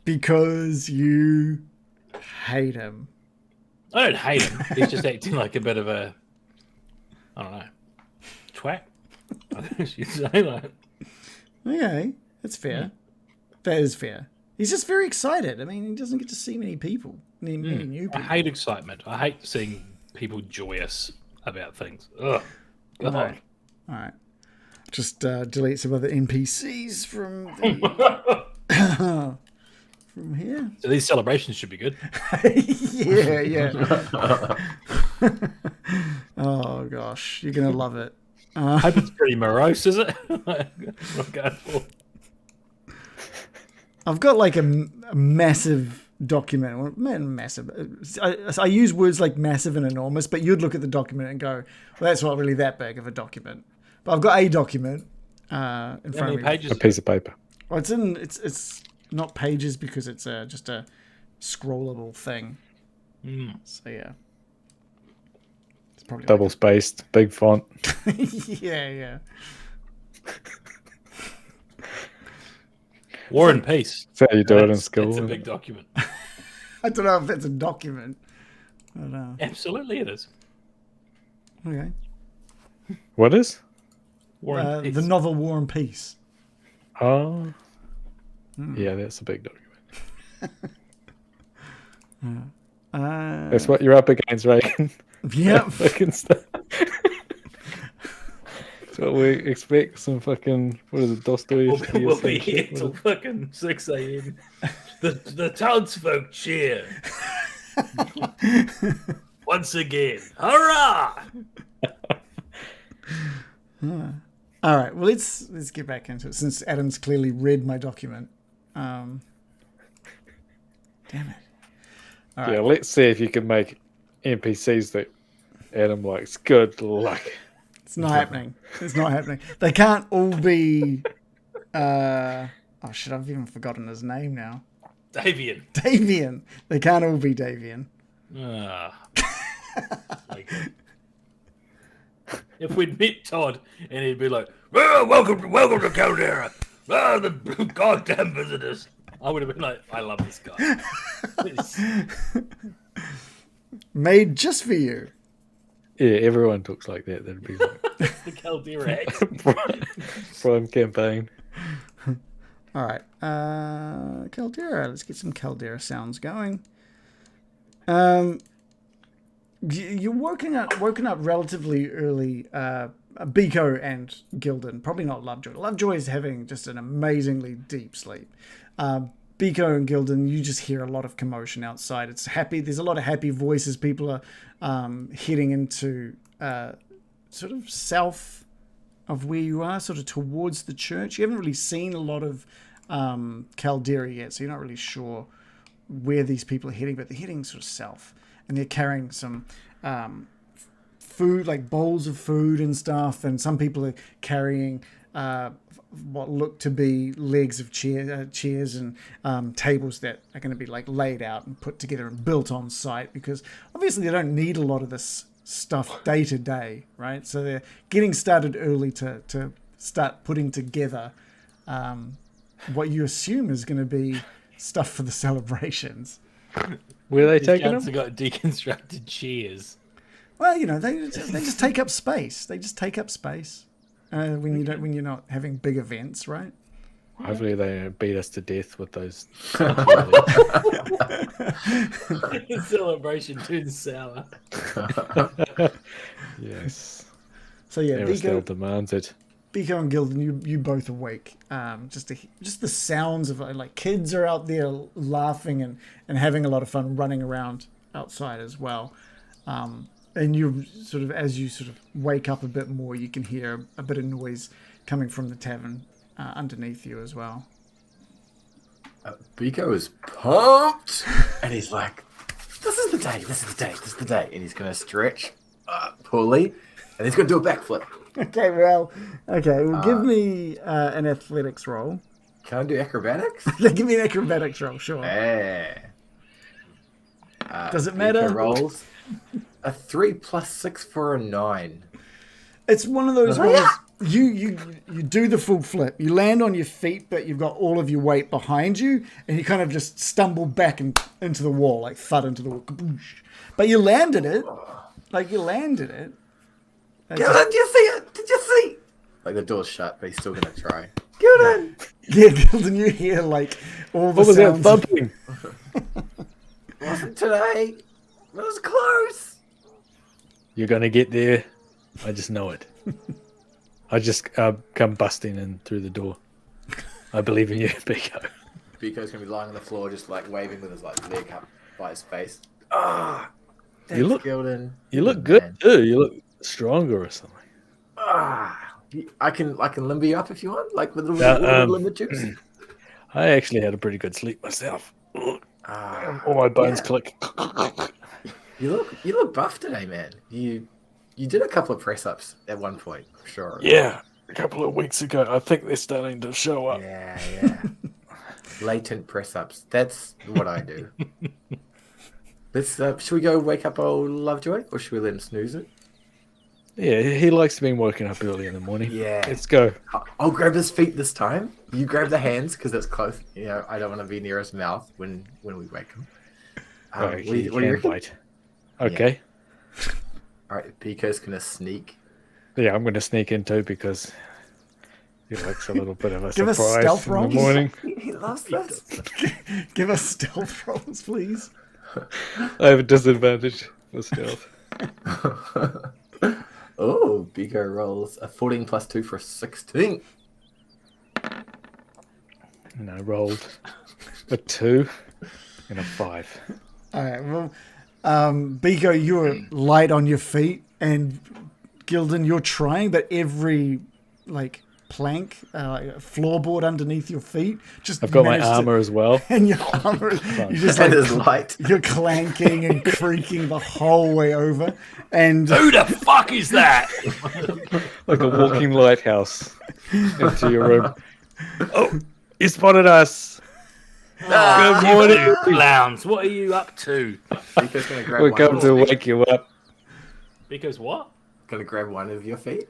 Because you hate him. I don't hate him. He's just acting like a bit of a, I don't know, twat. I think you'd say that. Okay, that's fair. That is fair. He's just very excited. I mean, he doesn't get to see many people, many new I people. hate excitement. I hate seeing people joyous about things. Ugh. God. All right. Just delete some other NPCs from the, from here. So these celebrations should be good. Yeah. Oh gosh, you're gonna love it. I hope it's pretty morose, is it? What I'm going for. I've got like a massive document. Well, massive. I use words like massive and enormous, but you'd look at the document and go, "Well, that's not really that big of a document." But I've got a document in How front many of me. pages? A piece of paper. Well, it's not pages because it's just a scrollable thing. So yeah, it's probably Double spaced, big font. yeah. War and Peace. That's how you do it in That's school. a big document. I don't know if that's a document. But, Absolutely, it is. okay. What is? War and Peace. The novel War and Peace. Oh. Yeah, that's a big document. That's what you're up against, Reagan. Yep. Fucking stuff. That's what we expect. Some fucking, what is it, Dostoevsky? or We'll some be here shit? till fucking 6 a.m. The townsfolk cheer. Once again. Hurrah! All right. Well, let's get back into it since Adam's clearly read my document. Damn it. All Yeah, right. let's see if you can make NPCs that Adam likes. Good luck. It's not happening. It's not happening. They can't all be. Oh shit! I've even forgotten his name now. Davian. Davian. They can't all be Davian. Like, if we'd met Todd and he'd be like, "Well, welcome to Kalderra. Oh, the goddamn visitors." I would have been like, I love this guy. Made just for you. Yeah, everyone talks like that. That'd be like The Kalderra accent. prime campaign. All right. Kalderra. Let's get some Kalderra sounds going. You're woken up relatively early Biko and Gildan, probably not Lovejoy. Lovejoy is having just an amazingly deep sleep. Biko and Gildan, you just hear a lot of commotion outside. It's happy. There's a lot of happy voices. People are heading into sort of south of where you are, sort of towards the church. You haven't really seen a lot of Kalderra yet, so you're not really sure where these people are heading, but they're heading sort of south. And they're carrying some food, like bowls of food and stuff, and some people are carrying what look to be legs of chairs and tables that are going to be like laid out and put together and built on site, because obviously they don't need a lot of this stuff day to day, right? So they're getting started early to start putting together what you assume is going to be stuff for the celebrations. Where are they taking them? They got deconstructed chairs. Well, you know, they just take up space. They just take up space when you're not having big events, right? Hopefully they beat us to death with those. Celebration turns sour. Yes. So yeah, Aristal demands it. Biko and Gildan, you both awake. Just the sounds of like kids are out there laughing and having a lot of fun running around outside as well. And you sort of, as you sort of wake up a bit more, you can hear a bit of noise coming from the tavern underneath you as well. Biko is pumped, and he's like, "This is the day. This is the day. This is the day." And he's gonna stretch, pulley, and he's gonna do a backflip. Okay, well, give me an athletics roll. Can I do acrobatics? Give me an acrobatics roll, sure. Yeah. Does it matter? Biko rolls a 3 + 6 for a 9. It's one of those ones. You do the full flip. You land on your feet, but you've got all of your weight behind you, and you kind of just stumble back into the wall, like thud into the wall. Kaboosh. But you landed it. Like you landed it. Gildan, did you see it? Did you see? Like the door's shut, but he's still gonna try. Gildan! Yeah, Gildan, you hear like all the What was that sounds. thumping? Wasn't today. It was close. You're gonna get there. I just know it. I just come busting in through the door. I believe in you, Biko. Biko's gonna be lying on the floor, just like waving with his like leg up by his face. You look, Gildan. you look good too. You look stronger or something. I can limber you up if you want, like with a little limber juice. I actually had a pretty good sleep myself. All my bones click. You look buff today, man. You did a couple of press ups at one point, for sure. Yeah, a couple of weeks ago. I think they're starting to show up. Yeah. Latent press ups. That's what I do. Let's. Should we go wake up old Lovejoy, or should we let him snooze it? Yeah, he likes being woken up early in the morning. Yeah. Let's go. I'll grab his feet this time. You grab the hands because it's close. You know, I don't want to be near his mouth when we wake him. What do you reckon? wait? Okay. Yeah. All right, Biko's gonna sneak. Yeah, I'm going to sneak in too because he likes a little bit of a Give us surprise stealth in the rolls. morning. He loves this. Give us stealth rolls, please. I have a disadvantage for stealth. Oh, Biko rolls a 14 + 2 for 16. And I rolled a 2 and a 5. All right. Well, Biko, you're light on your feet, and Gildan, you're trying, but every like plank, floorboard underneath your feet, just I've got my managed to- armor as well. and your armor, you just That like is light. you're clanking and creaking the whole way over, and Who the fuck is that? Like a walking lighthouse into your room. Oh, you spotted us. Good morning. You clowns, what are you up to? Biko's gonna grab We're one. coming to wake you up. Because what? Gonna grab one of your feet.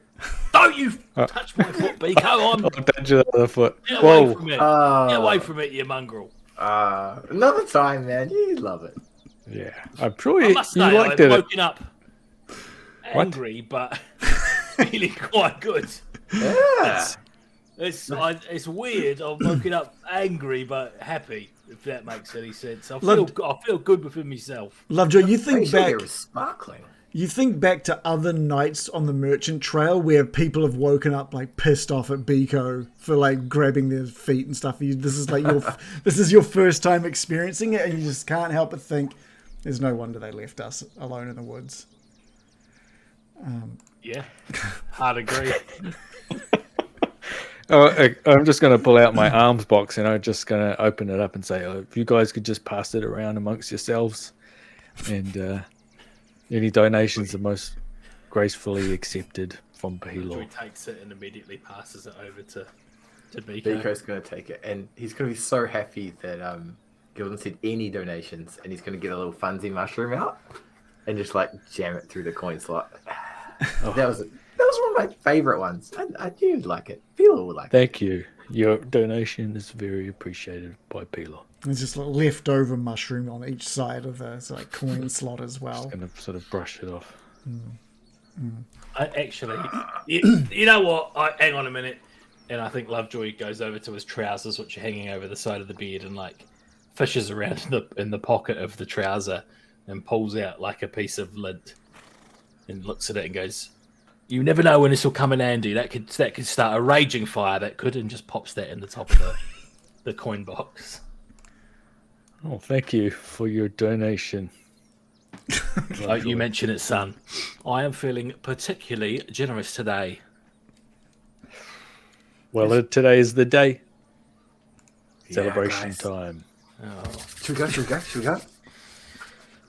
Don't you touch my foot, Biko. I'll touch the other foot. Get away Whoa. from it. Get away from it, you mongrel. Another time, man. You love it. Yeah, I'm sure I you must say, liked I've it. woken up angry, but feeling quite good. Yeah. It's weird. I'm woken up angry but happy. If that makes any sense, I feel good within myself. Lovejoy, you think Pretty sure back. it was sparkling. You think back to other nights on the merchant trail where people have woken up like pissed off at Biko for like grabbing their feet and stuff. This is like this is your first time experiencing it, and you just can't help but think, there's no wonder they left us alone in the woods. Yeah, I'd agree. I'm just going to pull out my arms box and I'm just going to open it up and say, if you guys could just pass it around amongst yourselves, and any donations are most gracefully accepted from Pahilo. He takes it and immediately passes it over to Biko. Biko's going to take it, and he's going to be so happy that Gildan said any donations, and he's going to get a little funsy mushroom out and just like jam it through the coin slot. That was one of my favorite ones. I knew you'd like it. Pilo would like it. Thank you. Your donation is very appreciated by Pilo. There's just like leftover mushroom on each side of the like coin slot as well. Just going to sort of brush it off. Actually, you know what? Hang on a minute. And I think Lovejoy goes over to his trousers, which are hanging over the side of the bed, and like fishes around in the pocket of the trouser and pulls out like a piece of lint and looks at it and goes, "You never know when this will come in handy. That could start a raging fire. That could," and just pops that in the top of the coin box. Oh, thank you for your donation. You mentioned it, son. I am feeling particularly generous today. Well, today is the day. Yeah, Celebration guys. time. Should we go?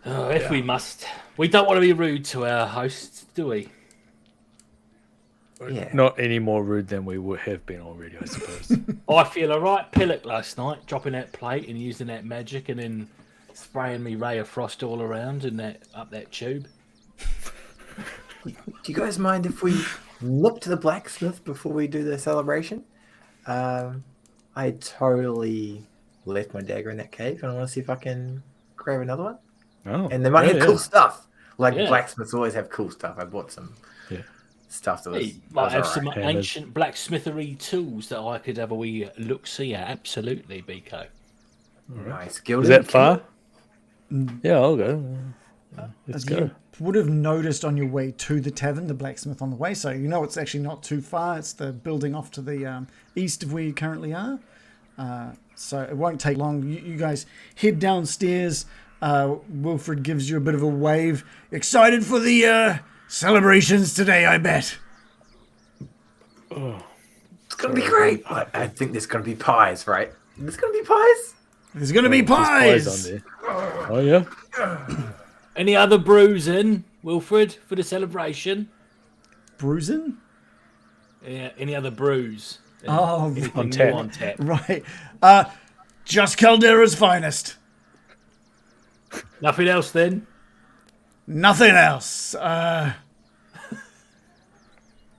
Oh, if we must. We don't want to be rude to our hosts, do we? Yeah. Not any more rude than we would have been already, I suppose. I feel a right pillock last night, dropping that plate and using that magic and then spraying me ray of frost all around and up that tube. Do you guys mind if we look to the blacksmith before we do the celebration? I totally left my dagger in that cave, and I want to see if I can grab another one. Oh, And they might have cool stuff. Like Yeah. blacksmiths always have cool stuff. I bought some stuff that was. Hey, might have some Hammers. ancient blacksmithery tools that I could have a wee look-see at. Absolutely, Biko. Nice. Is Gildan, that far? Yeah, I'll go. Let's You go. would have noticed on your way to the tavern, the blacksmith on the way, so you know it's actually not too far. It's the building off to the east of where you currently are. So it won't take long. You guys head downstairs. Wilfred gives you a bit of a wave. Excited for the celebrations today, I bet. It's going to be great. I think there's going to be pies, right? There's going to be pies? There's going to be There's pies. on there. Oh, yeah? Any other brews in, Wilfred, for the celebration? Bruising? Yeah, any other brews? Oh, Anything on new tap. on tap? right. Just Kalderra's finest. Nothing else then? Nothing else. Can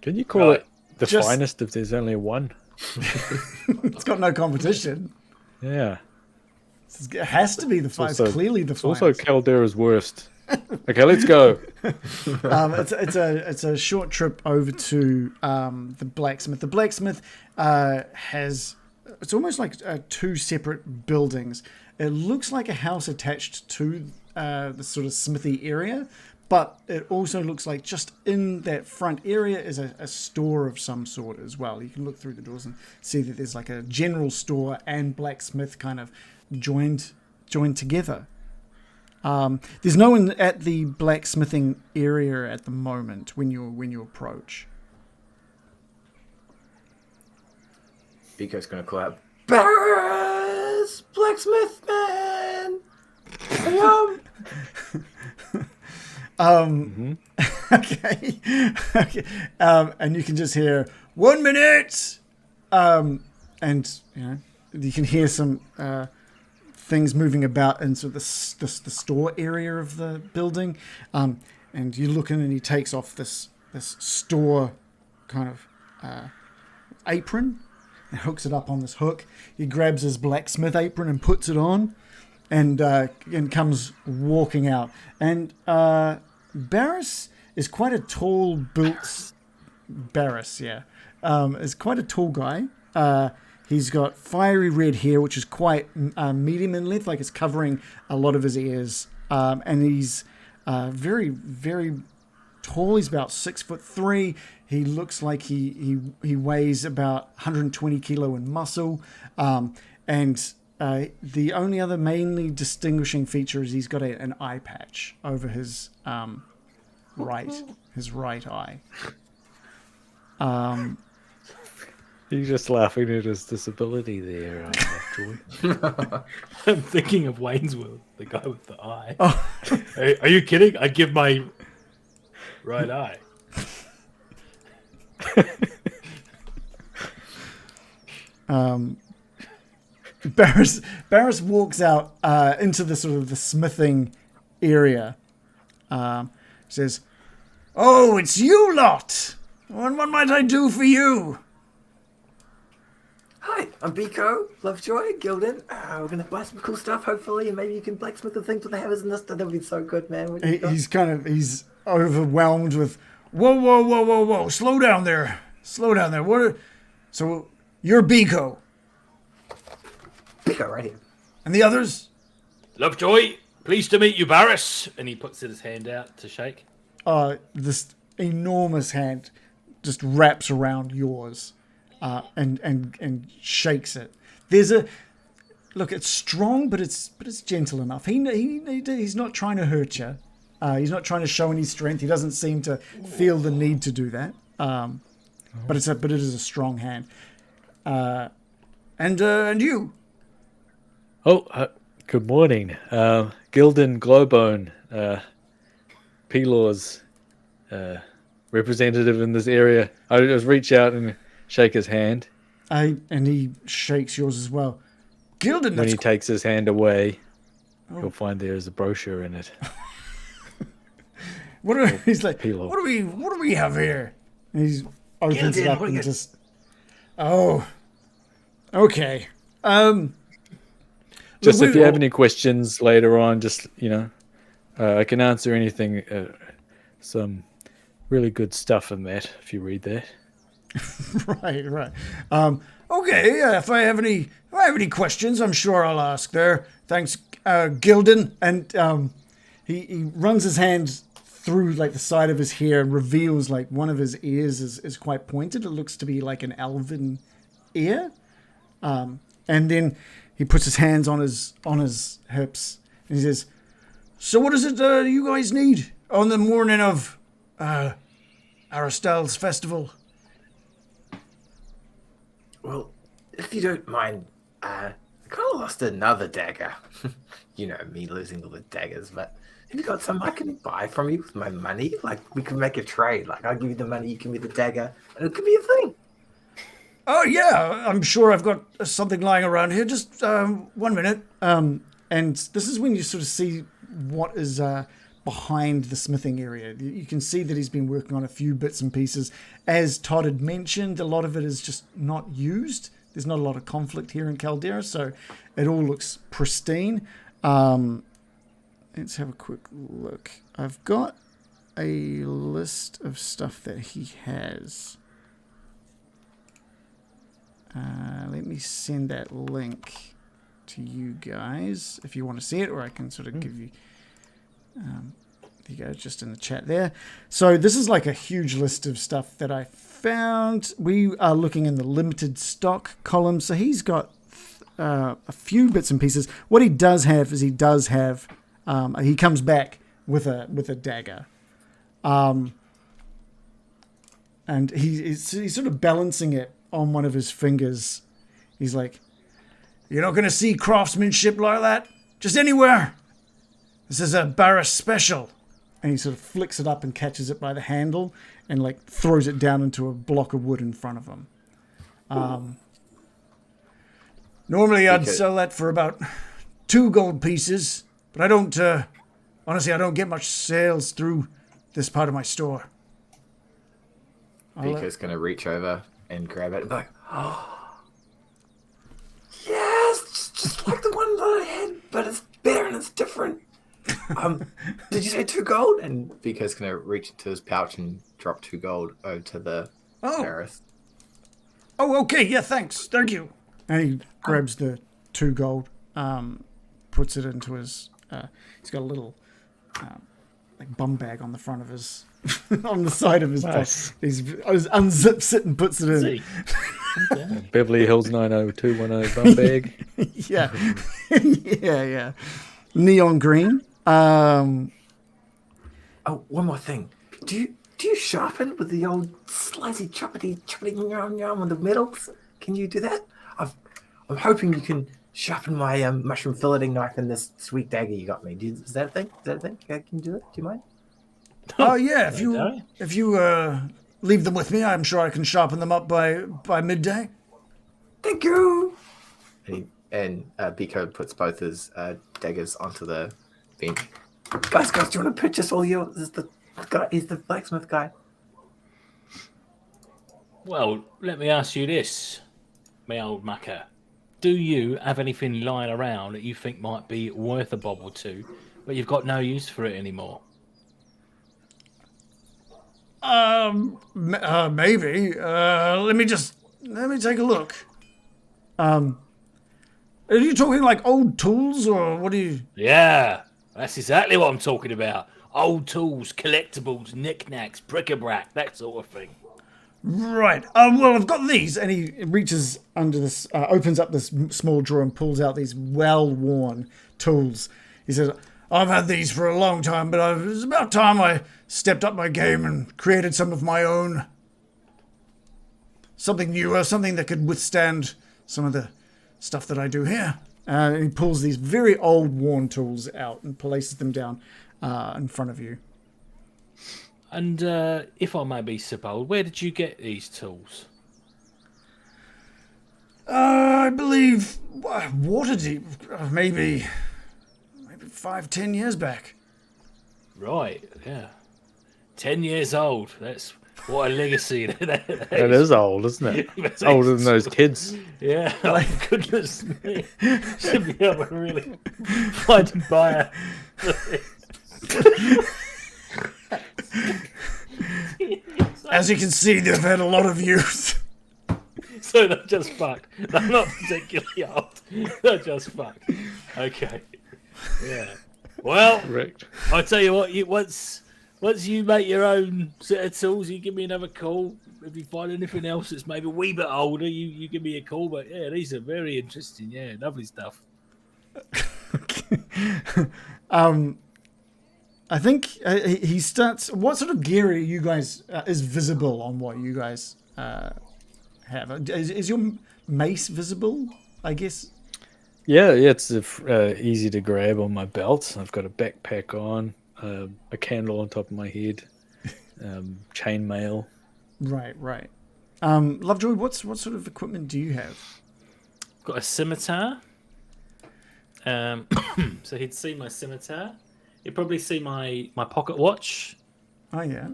you call Right. it the Just- finest if there's only one? It's got no competition. Yeah. It has to be the finest. also- Clearly the It's finest. also Kalderra's worst. Okay, let's go. It's a short trip over to the blacksmith. The blacksmith has, it's almost like two separate buildings. It looks like a house attached to the sort of smithy area, but it also looks like just in that front area is a store of some sort as well. You can look through the doors and see that there's like a general store and blacksmith kind of joined together. There's no one at the blacksmithing area at the moment when you approach. Biko's going to call out, Barris! Blacksmith man! Okay. Okay. And you can just hear 1 minute. And you can hear some things moving about in sort of the store area of the building. And you look in and he takes off this store kind of apron and hooks it up on this hook. He grabs his blacksmith apron and puts it on and comes walking out. And Barris is quite a tall built... Barris, yeah. Is quite a tall guy. He's got fiery red hair, which is quite medium in length, like it's covering a lot of his ears. And he's very, very tall. He's about 6'3". He looks like he weighs about 120 kilo in muscle. And the only other mainly distinguishing feature is he's got an eye patch over his right eye. You're just laughing at his disability there, Joy. I'm thinking of Wayne's World, the guy with the eye. Oh. Are you kidding? I'd give my right eye. Barris walks out into the sort of the smithing area. Says, "Oh, it's you lot. What might I do for you?" Hi, I'm Biko, Lovejoy, Gildan. We're gonna buy some cool stuff, hopefully, and maybe you can blacksmith the things with the hammers and this. That would be so good, man. He's overwhelmed with, whoa, slow down there. So you're Biko. Biko, right here. And the others? Lovejoy, pleased to meet you, Barris. And he puts his hand out to shake. This enormous hand just wraps around yours. And shakes it. Look. It's strong, but it's gentle enough. He's not trying to hurt you. He's not trying to show any strength. He doesn't seem to feel the need to do that. But it is a strong hand. And you. Oh, good morning, Gildan Glowbone, Pelor's representative in this area. I just reach out and shake his hand. And he shakes yours as well. Gildan, when he takes his hand away, you'll find there's a brochure in it. He's like, Pelor. What do we have here? And he opens it up and just. Oh, okay. Just if you have any questions later on, just I can answer anything. Some really good stuff in that if you read that. Right. Okay. If I have any questions, I'm sure I'll ask there. Thanks, Gildan. And he runs his hand through like the side of his hair and reveals like one of his ears is quite pointed. It looks to be like an elven ear. And then he puts his hands on his hips and he says, "So what is it you guys need on the morning of Aristal's festival?" Well, if you don't mind, I kind of lost another dagger. You know, me losing all the daggers, but have you got some I can buy from you with my money? Like, we can make a trade. Like, I'll give you the money, you give me the dagger, and it could be a thing. Oh, yeah, I'm sure I've got something lying around here. Just 1 minute. And this is when you sort of see what is behind the smithing area. You can see that he's been working on a few bits and pieces. As Todd had mentioned, a lot of it is just not used. There's not a lot of conflict here in Kalderra, so it all looks pristine. Let's have a quick look. I've got a list of stuff that he has. Let me send that link to you guys if you want to see it, or I can sort of give you... there you go, just in the chat there. So this is like a huge list of stuff that I found. We are looking in the limited stock column. So he's got a few bits and pieces. What he does have is he comes back with a dagger. And he's sort of balancing it on one of his fingers. He's like, "You're not going to see craftsmanship like that just anywhere. This is a Barris special." And he sort of flicks it up and catches it by the handle and like throws it down into a block of wood in front of him. Normally I'd sell that for about 2 gold pieces, but I don't, honestly, I don't get much sales through this part of my store. Pika's going to reach over and grab it and be like, "Oh, yes, just like the one that I had, but it's better and it's different. Did you say 2 gold?" And Pika's going to reach into his pouch and drop 2 gold over to the Paris. Oh, okay, yeah, thanks, thank you. And he grabs the 2 gold, puts it into his, he's got a little like bum bag on the front of his, on the side of his Nice. box. He unzips it and puts it in. See? Okay. Beverly Hills 90210 bum bag. Yeah, yeah. Neon green. Oh, one more thing. Do you sharpen with the old slicey choppity yum yum on the middles? Can you do that? I'm hoping you can sharpen my mushroom filleting knife in this sweet dagger you got me. Is that a thing? Yeah, can you do it? Do you mind? Oh yeah, Okay. if you leave them with me, I'm sure I can sharpen them up by midday. Thank you. And Biko puts both his daggers onto the bench. Guys, do you want to purchase all your? This is the guy. He's the blacksmith guy. Well, let me ask you this, my old mucker. Do you have anything lying around that you think might be worth a bob or two, but you've got no use for it anymore? Maybe. Let me take a look. Are you talking like old tools or what are you? Yeah, that's exactly what I'm talking about. Old tools, collectibles, knickknacks, bric-a-brac, that sort of thing. Right. Well, I've got these, and he reaches under this, opens up this small drawer and pulls out these well-worn tools. He says, "I've had these for a long time, but it was about time I stepped up my game and created some of my own. Something newer, something that could withstand some of the stuff that I do here." And he pulls these very old, worn tools out and places them down in front of you. And if I may be so bold, where did you get these tools? I believe Waterdeep, maybe 5-10 years back. Right, yeah. 10 years old. That's what a legacy. that It is old, isn't it? It's older than those kids. Yeah, oh, goodness me. Should be able to really find a buyer for this. As you can see, they've had a lot of use. So they're just fucked. They're not particularly old. They're just fucked. Okay. Yeah. Well, Correct. I'll tell you what. Once you make your own set of tools, you give me another call. If you find anything else that's maybe a wee bit older, you give me a call. But yeah, these are very interesting. Yeah, lovely stuff. I think he starts. What sort of gear are you guys is visible on what you guys have? Is your mace visible? I guess. Yeah, it's easy to grab on my belt. I've got a backpack on, a candle on top of my head, chainmail. Right. Lovejoy, what sort of equipment do you have? Got a scimitar. So he'd see my scimitar. You'd probably see my pocket watch, Oh yeah.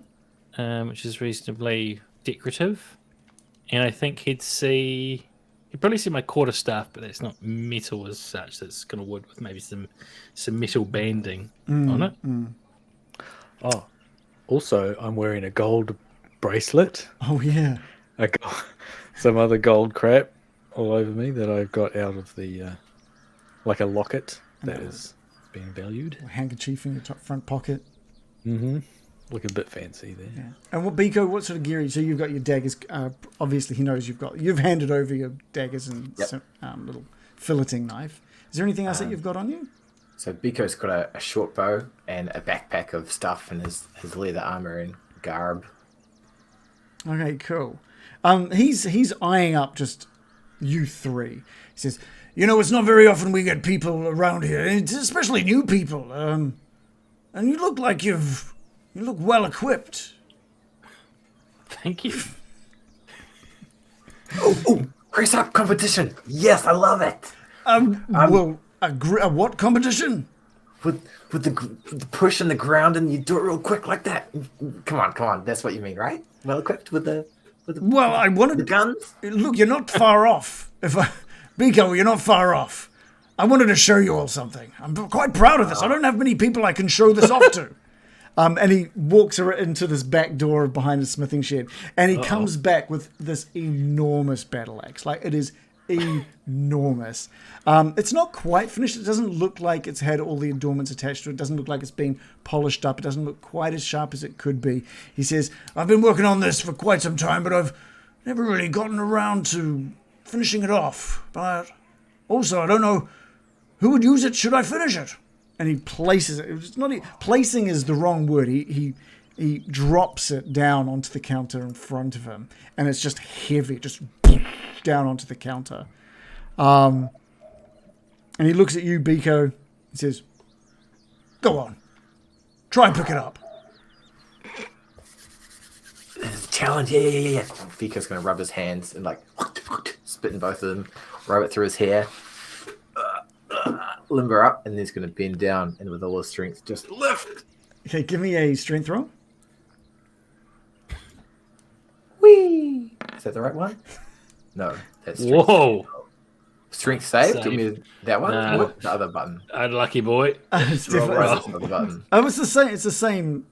which is reasonably decorative. And I think he'd probably see my quarterstaff, but it's not metal as such. That's kind of wood with maybe some metal banding on it. Oh, also, I'm wearing a gold bracelet. Oh yeah. Some other gold crap all over me that I got out of the, like a locket that is being valued. A handkerchief in your front pocket. Mm-hmm. Look a bit fancy there. Yeah. And what sort of gear? So you've got your daggers. Obviously, he knows you've handed over your daggers and some, little filleting knife. Is there anything else that you've got on you? So Biko's got a short bow and a backpack of stuff and his leather armor and garb. Okay, cool. He's eyeing up just you three. He says, it's not very often we get people around here, especially new people. And you look like you look well equipped. Thank you. Oh, race up competition! Yes, I love it. What competition? With the push in the ground and you do it real quick like that. Come on. That's what you mean, right? Well equipped with the I wanted the guns. Look, you're not far off. Biko, you're not far off. I wanted to show you all something. I'm quite proud of this. I don't have many people I can show this off to. And he walks into this back door behind the smithing shed, and he comes back with this enormous battle axe. Like, it is enormous. It's not quite finished. It doesn't look like it's had all the adornments attached to it. It doesn't look like it's been polished up. It doesn't look quite as sharp as it could be. He says, I've been working on this for quite some time, but I've never really gotten around to finishing it off. But also, I don't know who would use it should I finish it. And he places it. It's not placing is the wrong word. He drops it down onto the counter in front of him, and it's just heavy, just down onto the counter. And he looks at you, Biko, and says, "Go on, try and pick it up." It's a challenge. Yeah. Biko's gonna rub his hands and like spit in both of them, rub it through his hair, limber up, and then he's gonna bend down and with all his strength just lift. Okay, give me a strength roll. Whee! Is that the right one? No, that's strength. Whoa! Strength save? Save. Give me that one. Nah. Or the other button. Unlucky boy. It's Roll different. right, another button. Oh, it's the same. It's the same.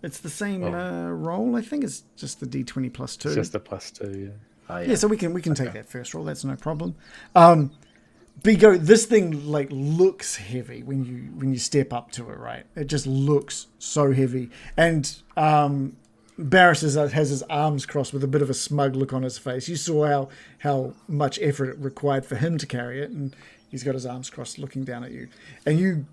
It's the same roll. I think it's just the D20 plus 2. It's just a +2, yeah. Oh, Yeah, so we can take that first roll. That's no problem. Biko, this thing like looks heavy when you step up to it, right? It just looks so heavy. And Barris has his arms crossed with a bit of a smug look on his face. You saw how much effort it required for him to carry it, and he's got his arms crossed looking down at you. And you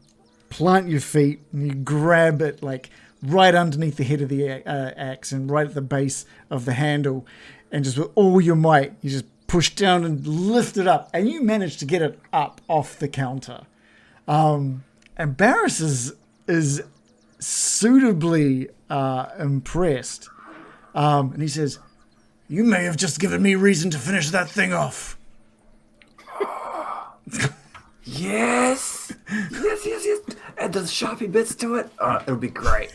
plant your feet and you grab it like right underneath the head of the axe and right at the base of the handle, and just with all your might, you just push down and lift it up, and you manage to get it up off the counter. And Barris is suitably impressed. And he says, "You may have just given me reason to finish that thing off." Yes. Add those Sharpie bits to it. Oh, it'll be great.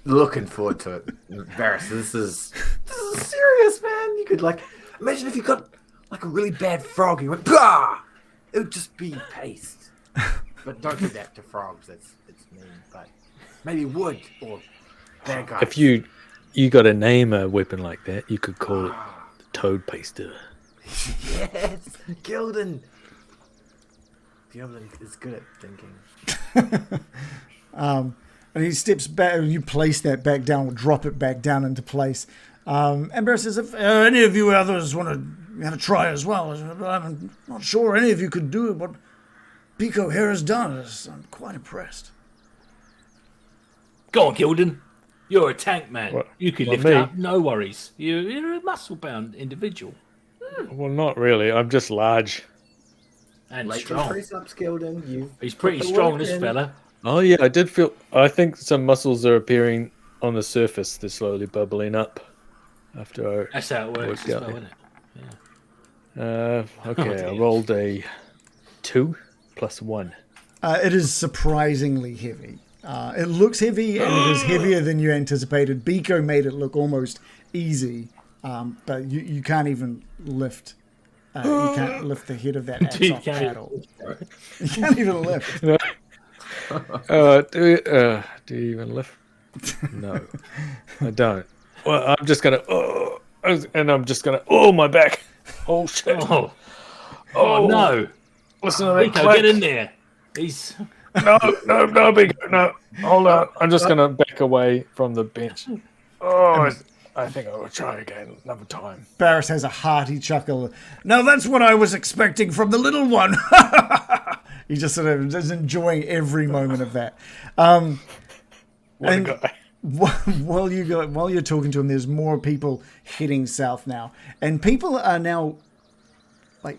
Looking forward to it. Barris, this is serious, man. You could like imagine if you got like a really bad frog and you went, bah! It would just be paste. But don't do that to frogs. It's mean. But maybe wood or bad guys. If you got to name a weapon like that, you could call it the Toad Paster. Yes, Gildan. Gildan is good at thinking. And he steps back, and you place that back down, or drop it back down into place. And Barris says, if any of you others want to have a try as well, I'm not sure any of you could do what Biko here has done. I'm quite impressed. Go on, Gildan. You're a tank man. What? You can Well, lift me? up, no worries. You're a muscle-bound individual Well, not really. I'm just large. and Like strong. press-ups, Gildan. He's pretty put the strong, work this in. fella. Oh, yeah, I did feel... I think some muscles are appearing on the surface. They're slowly bubbling up after That's how it works Worked as out, well, yeah. isn't it? okay, I dear. rolled a 2 + 1. It is surprisingly heavy. It looks heavy, and it is heavier than you anticipated. Biko made it look almost easy, but you can't even lift. You can't lift the head of that axe You off can't at all. You can't even lift. Do you even lift? No, I don't. Well, I'm just gonna. My back. Oh shit! Oh no! Listen to that Nico, click. get in there. He's No, big no. Hold on. I'm just gonna back away from the bench. Oh, I think I will try again another time. Barris has a hearty chuckle. Now that's what I was expecting from the little one. He just sort of is enjoying every moment of that. What And- a guy. While you're talking to him, there's more people heading south now, and people are now like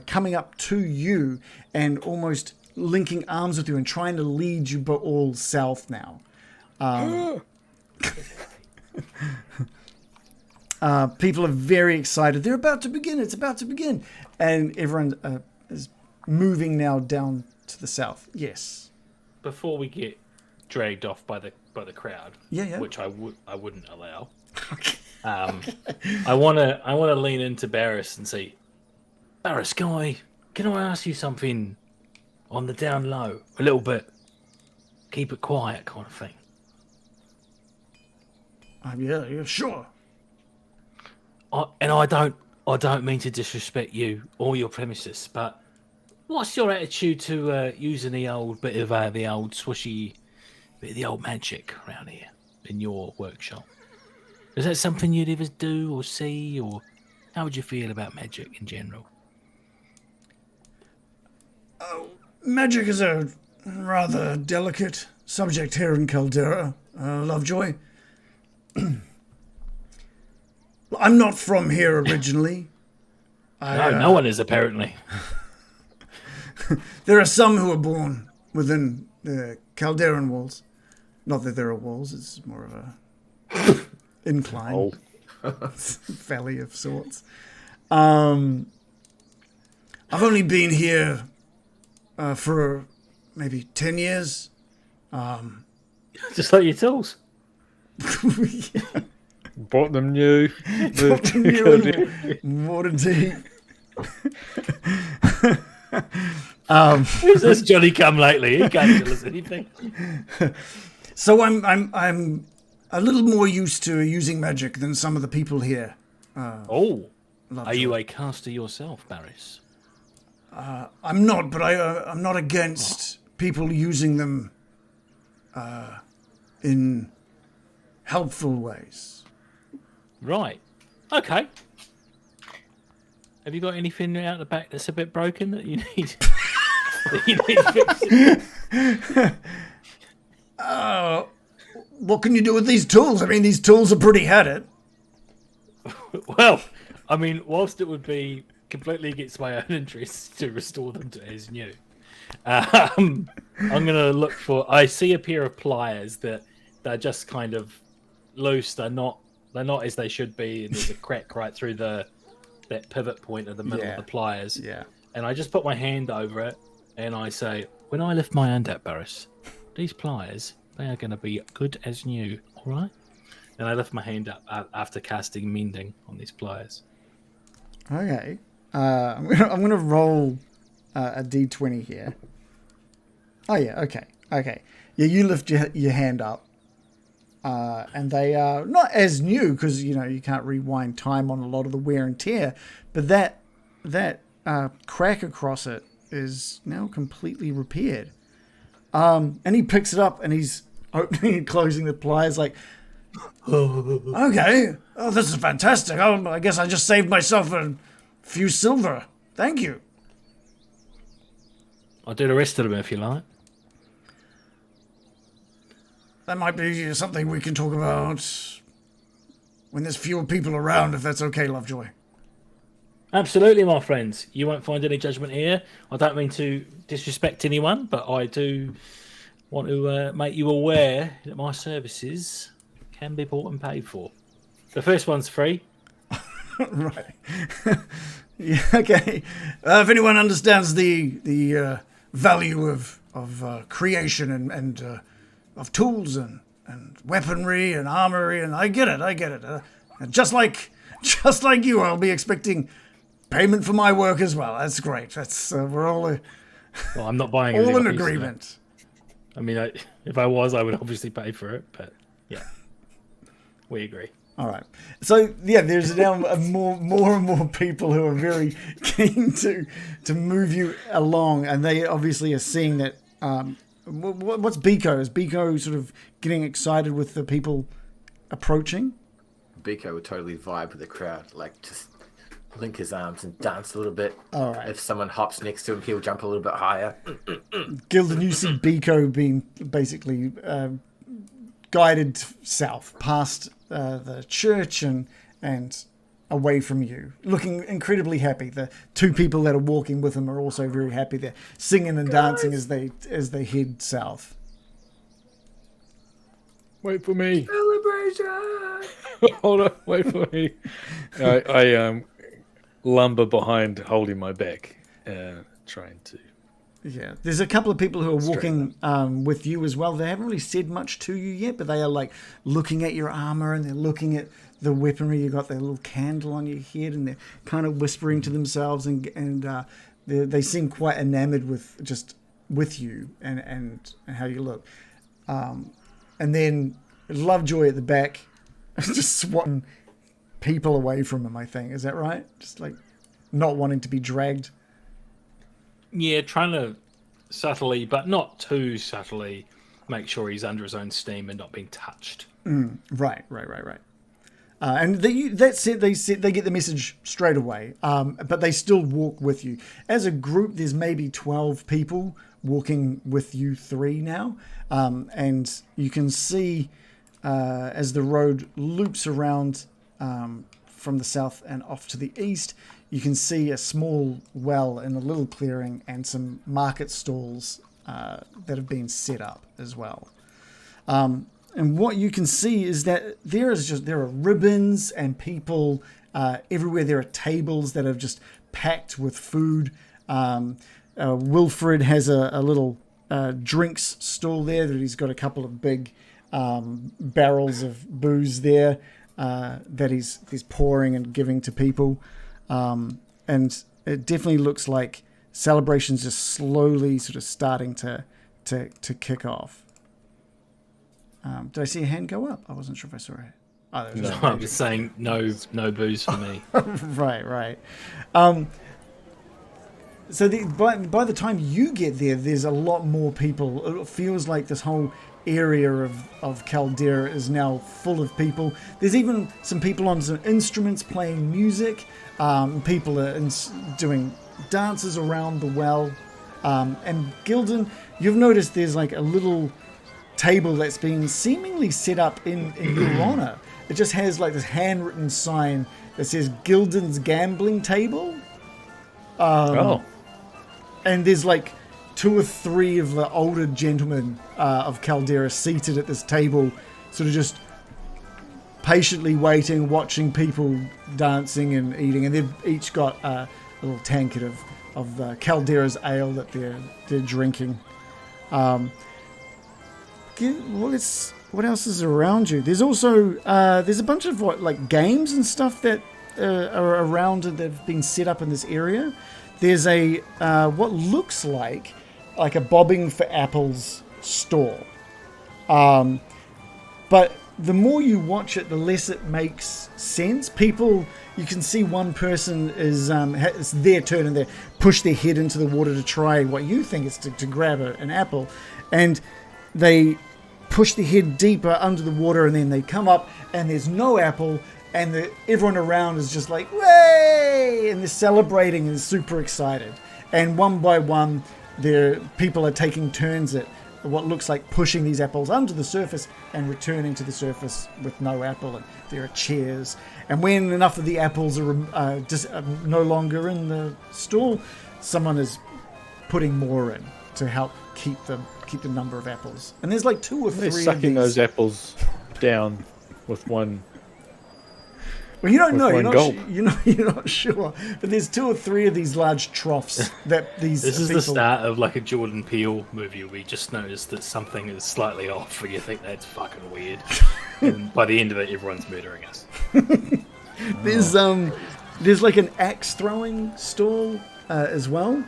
coming up to you and almost linking arms with you and trying to lead you, but all south now. People are very excited. They're about to begin. It's about to begin, and everyone is moving now down to the south. Yes. before we get dragged off by the crowd. Yeah. Which I wouldn't allow. I wanna lean into Barris and say, Barris, can I ask you something on the down low, a little bit, keep it quiet, kind of thing. Yeah, sure. I I don't mean to disrespect you or your premises, but what's your attitude to using the old bit of the old swishy, bit of the old magic around here in your workshop? Is that something you'd ever do or see, or how would you feel about magic in general? Magic is a rather delicate subject here in Kalderra, Lovejoy. I'm not from here originally. No one is apparently. There are some who are born within the Calderan walls. Not that there are walls, it's more of a incline. Valley of sorts. I've only been here for maybe 10 years. Just like your tools. Bought them new. More deep. Who's this Johnny come lately? He can't tell us anything. So I'm a little more used to using magic than some of the people here. Are you a caster yourself, Barris? I'm not, but I'm not against people using them in helpful ways. Right. Okay. Have you got anything out the back that's a bit broken that you need? That you need fixing? What can you do with these tools? I mean, these tools are pretty at it. Well, I mean, whilst it would be completely against my own interests to restore them to as new, I'm going to look for. I see a pair of pliers that they're just kind of loose. They're not as they should be. And there's a crack right through that pivot point at the middle of the pliers. Yeah. And I just put my hand over it and I say, when I lift my hand up, Barris, these pliers, they are going to be good as new. All right. And I lift my hand up after casting mending on these pliers. Okay. I'm gonna roll a d20 here. Oh yeah. Okay. Yeah, you lift your hand up, and they are not as new because you can't rewind time on a lot of the wear and tear, but that crack across it is now completely repaired. And he picks it up and he's opening and closing the pliers like. Okay. Oh, this is fantastic. Oh, I guess I just saved myself a few silver. Thank you. I'll do the rest of them if you like. That might be something we can talk about when there's fewer people around, if that's okay, Lovejoy. Absolutely, my friends. You won't find any judgment here. I don't mean to disrespect anyone, but I do want to make you aware that my services can be bought and paid for. The first one's free. Right. Yeah, okay. If anyone understands the value of creation and of tools and weaponry and armory, and I get it. And just like you, I'll be expecting payment for my work as well. That's great. That's we're all Well, I'm not buying all in anything off you, agreement. so I mean, if I was, I would obviously pay for it. But yeah, we agree. All right. So yeah, there's now more and more people who are very keen to move you along, and they obviously are seeing that. What's Biko? Is Biko sort of getting excited with the people approaching? Biko would totally vibe with the crowd, like just link his arms and dance a little bit. All right. If someone hops next to him, he'll jump a little bit higher. Gildan, you see Biko being basically guided south past the church and away from you, looking incredibly happy. The two people that are walking with him are also very happy. They're singing and dancing as they head south. Wait for me. Celebration! Hold on, wait for me. I lumber behind, holding my back, trying to. Yeah, there's a couple of people who are walking with you as well. They haven't really said much to you yet, but they are like looking at your armor and they're looking at the weaponry. You got their little candle on your head, and they're kind of whispering to themselves, and they seem quite enamored with you and how you look. And then Lovejoy at the back, just swatting people away from him, I think. Is that right? Just like not wanting to be dragged. Yeah, trying to subtly, but not too subtly, make sure he's under his own steam and not being touched. Right. And that's it. They get the message straight away, but they still walk with you. As a group, there's maybe 12 people walking with you three now, and you can see as the road loops around from the south and off to the east, you can see a small well in a little clearing and some market stalls that have been set up as well. And what you can see is that there are ribbons and people everywhere. There are tables that are just packed with food. Wilfred has a little drinks stall there that he's got a couple of big barrels of booze there that he's pouring and giving to people. And it definitely looks like celebrations are slowly sort of starting to kick off. Did I see a hand go up? I wasn't sure if I saw it. Oh, there was No, I'm just saying no booze for me. Right. So by the time you get there, there's a lot more people. It feels like this whole area of Kalderra is now full of people. There's even some people on some instruments playing music. People are doing dances around the well. And Gildan, you've noticed there's like a little table that's been seemingly set up in your honor. It just has like this handwritten sign that says Gildan's Gambling Table. And there's like 2 or 3 of the older gentlemen of Kalderra seated at this table, sort of just patiently waiting, watching people dancing and eating. And they've each got a little tankard of Kalderra's ale that they're drinking. What else is around you? There's also there's a bunch of games and stuff that are around that have been set up in this area. There's a what looks like a bobbing for apples store, but the more you watch it, the less it makes sense. People, you can see one person is it's their turn and they push their head into the water to try what you think is to grab an apple, and they push their head deeper under the water, and then they come up and there's no apple, and everyone around is just like, "Way!" and they're celebrating and super excited. And one by one, people are taking turns at what looks like pushing these apples under the surface and returning to the surface with no apple. And there are cheers. And when enough of the apples are no longer in the stall, someone is putting more in to help keep the number of apples. And there's like 2 or 3 They're of sucking these. those apples down with one. Well, you don't know. You're not sure. But there's 2 or 3 of these large troughs that these. This is people... the start of like a Jordan Peele movie. We just noticed that something is slightly off, and you think that's fucking weird. And by the end of it, everyone's murdering us. There's like an axe throwing stall as well,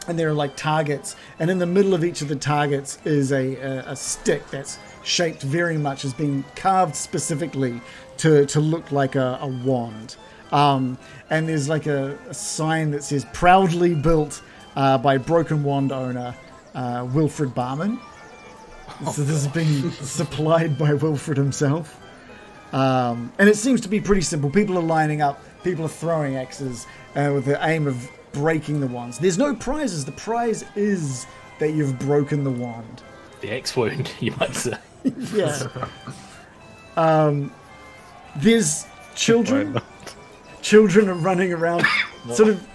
and there are like targets, and in the middle of each of the targets is a stick that's shaped very much as being carved specifically to look like a wand. And there's like a sign that says proudly built by Broken Wand owner Wilfred Barman. So this has been supplied by Wilfred himself. And it seems to be pretty simple. People are lining up, people are throwing axes with the aim of breaking the wands. There's no prizes. The prize is that you've broken the wand. The X wound, you might say. Yeah. There's children. Children are running around, sort of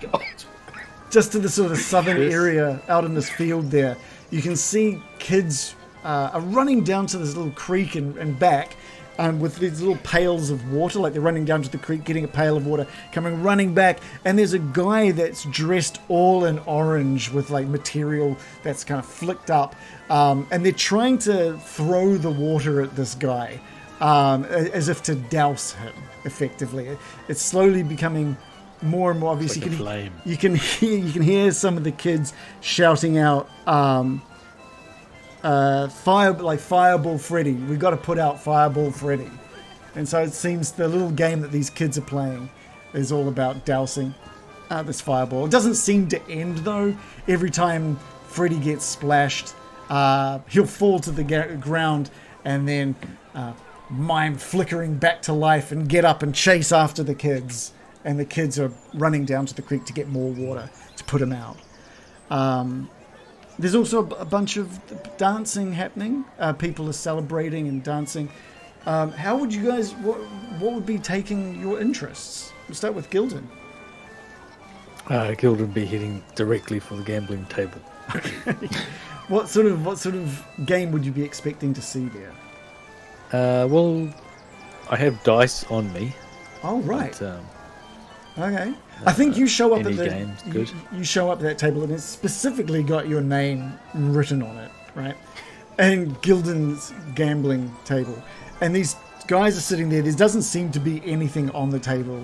just to the sort of southern area out in this field there. You can see kids are running down to this little creek and back with these little pails of water, like they're running down to the creek, getting a pail of water, running back. And there's a guy that's dressed all in orange with like material that's kind of flicked up. And they're trying to throw the water at this guy. As if to douse him, effectively. It's slowly becoming more and more obvious. Like flame. You can hear some of the kids shouting out, Fireball Freddy. We've got to put out Fireball Freddy. And so it seems the little game that these kids are playing is all about dousing this fireball. It doesn't seem to end, though. Every time Freddy gets splashed, he'll fall to the ground and then mime flickering back to life and get up and chase after the kids. And the kids are running down to the creek to get more water to put him out. There's also a bunch of dancing happening. People are celebrating and dancing. How would you guys... What would be taking your interests? We'll start with Gildan. Gildan would be heading directly for the gambling table. What sort of game would you be expecting to see there? Well, I have dice on me. Oh, right. But, okay. I think you show up any at the game's good. You show up at that table and it's specifically got your name written on it, right? And Gildan's gambling table. And these guys are sitting there. There doesn't seem to be anything on the table.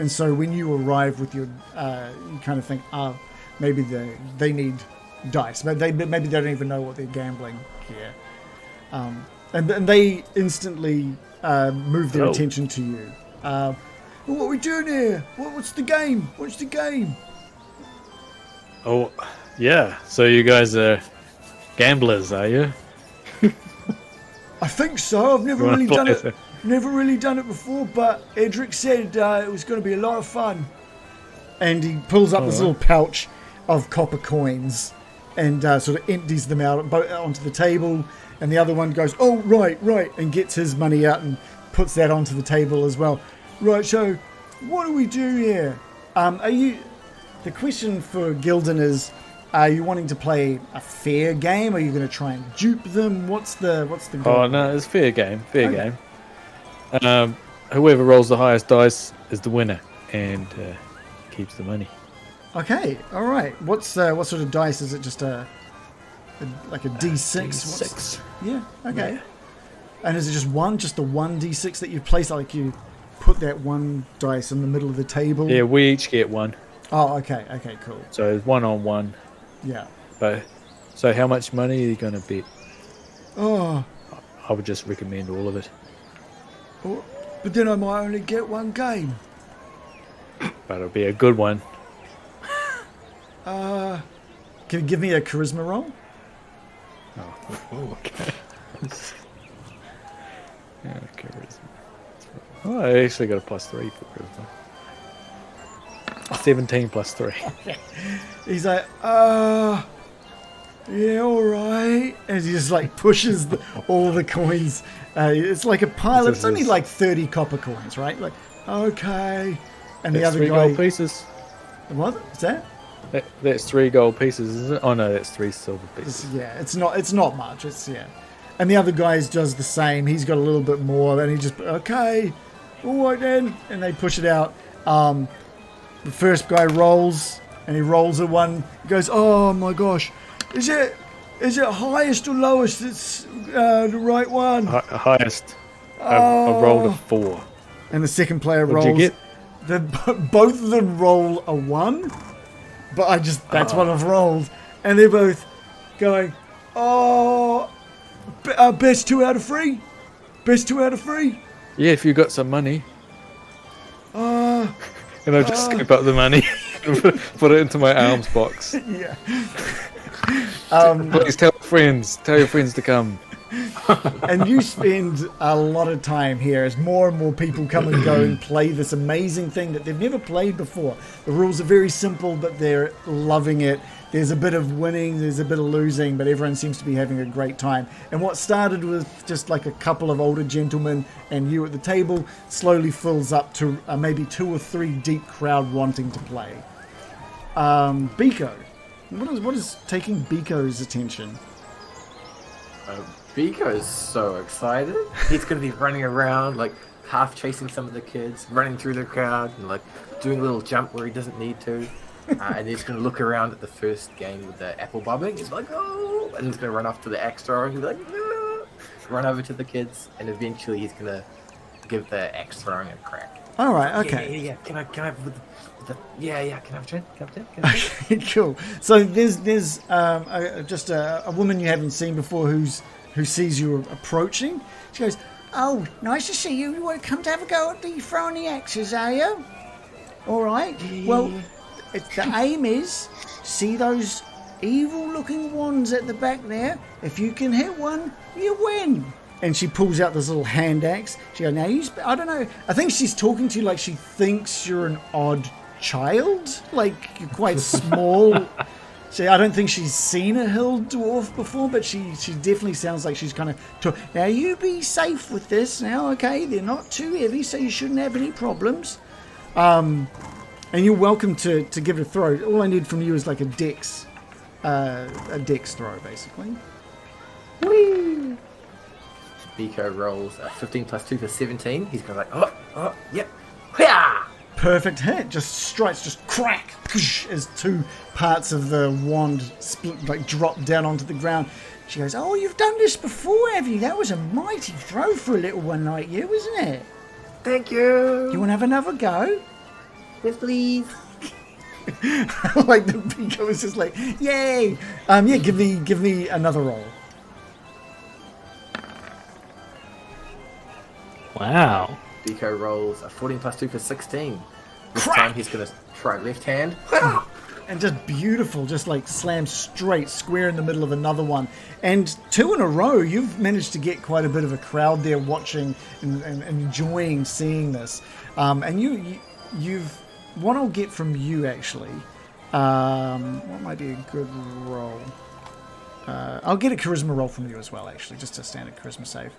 And so when you arrive with your, you kind of think, maybe they need dice. Maybe they don't even know what they're gambling here. And they instantly move their attention to you. What are we doing here? What's the game? What's the game? Oh, yeah. So you guys are gamblers, are you? I think so. I've never really done it. Never really done it before, but Edric said it was going to be a lot of fun. And he pulls up this little pouch of copper coins and sort of empties them out onto the table. And the other one goes, "Oh, right," and gets his money out and puts that onto the table as well. Right, so what do we do here? The question for Gildan is, are you wanting to play a fair game? Are you going to try and dupe them? What's the goal? Oh, no, it's fair game. Fair game. Whoever rolls the highest dice is the winner and keeps the money. Okay, all right. What sort of dice is it? Just like a D6? D6. Yeah. Okay. Yeah. And is it just the one D6 that you place? Like you put that one dice in the middle of the table? Yeah, we each get one. Oh, okay. Okay, cool. So it's 1-on-1. Yeah. But so how much money are you going to bet? Oh. I would just recommend all of it. Oh, but then I might only get one game. But it'll be a good one. Can you give me a charisma roll? Oh, okay. Yeah, charisma. Oh, I actually got a +3 for charisma. 17 +3. He's like, yeah, all right. And he just like pushes all the coins. It's like a pile. It's only like 30 copper coins, right? Like, okay. And That's the other 3 guy. gold pieces. What is that? That's 3 gold pieces, isn't it? Oh no, that's 3 silver pieces. It's not much. And the other guy does the same. He's got a little bit more, and he just okay, all right then, and they push it out. The first guy rolls, and he rolls a 1. He goes, oh my gosh, is it highest or lowest? It's the right one. Highest. I rolled a 4. And the second player rolls. What'd you get? Both of them roll a 1, but that's what I've rolled, and they're both going, oh, best 2 out of 3. Best 2 out of 3. Yeah, if you got some money. And I'll just scoop up the money and put it into my arms box. Yeah. Please tell your friends to come. And you spend a lot of time here as more and more people come and go and play this amazing thing that they've never played before. The rules are very simple, but they're loving it. There's a bit of winning, there's a bit of losing, but everyone seems to be having a great time. And what started with just like a couple of older gentlemen and you at the table slowly fills up to maybe 2 or 3 deep crowd wanting to play. Biko. What is taking Biko's attention? Biko's so excited. He's going to be running around, like half chasing some of the kids, running through the crowd, and like doing a little jump where he doesn't need to. And he's going to look around at the first game with the apple bobbing. He's like, oh, and he's going to run off to the axe thrower. He's like, no. Run over to the kids, and eventually he's going to give the axe throwing a crack. All right, okay. Yeah. Can I have with the yeah? Can I have a turn? Okay, cool. So there's just a woman you haven't seen before who sees you approaching. She goes, Oh, nice to see you. You want to come to have a go at the throwing the axes, are you? All right. Well, the aim is, see those evil-looking wands at the back there? If you can hit one, you win. And she pulls out this little hand axe. She goes, now I don't know. I think she's talking to you like she thinks you're an odd child. Like, you're quite small. See, I don't think she's seen a hill dwarf before, but she definitely sounds like she's kind of... Now, you be safe with this now, okay? They're not too heavy, so you shouldn't have any problems. And you're welcome to give it a throw. All I need from you is like a dex throw, basically. Whee! Biko rolls a 15 plus 2 for 17. He's going to like, yep. Yeah. Perfect hit. Just strikes, just crack, as two parts of the wand split, like drop down onto the ground. She goes, oh, you've done this before, have you? That was a mighty throw for a little one like you, isn't it? Thank you. You want to have another go? Yes, please. Like the Biko is just like, yay! Yeah, give me another roll. Wow. Biko rolls a 14 plus 2 for 16. This Crack! time he's going to try left hand. And just beautiful, just like slams straight, square in the middle of another one. And 2 in a row, you've managed to get quite a bit of a crowd there watching and enjoying seeing this. And you've... What I'll get from you, actually, what might be a good roll? I'll get a charisma roll from you as well, actually, just a standard charisma save.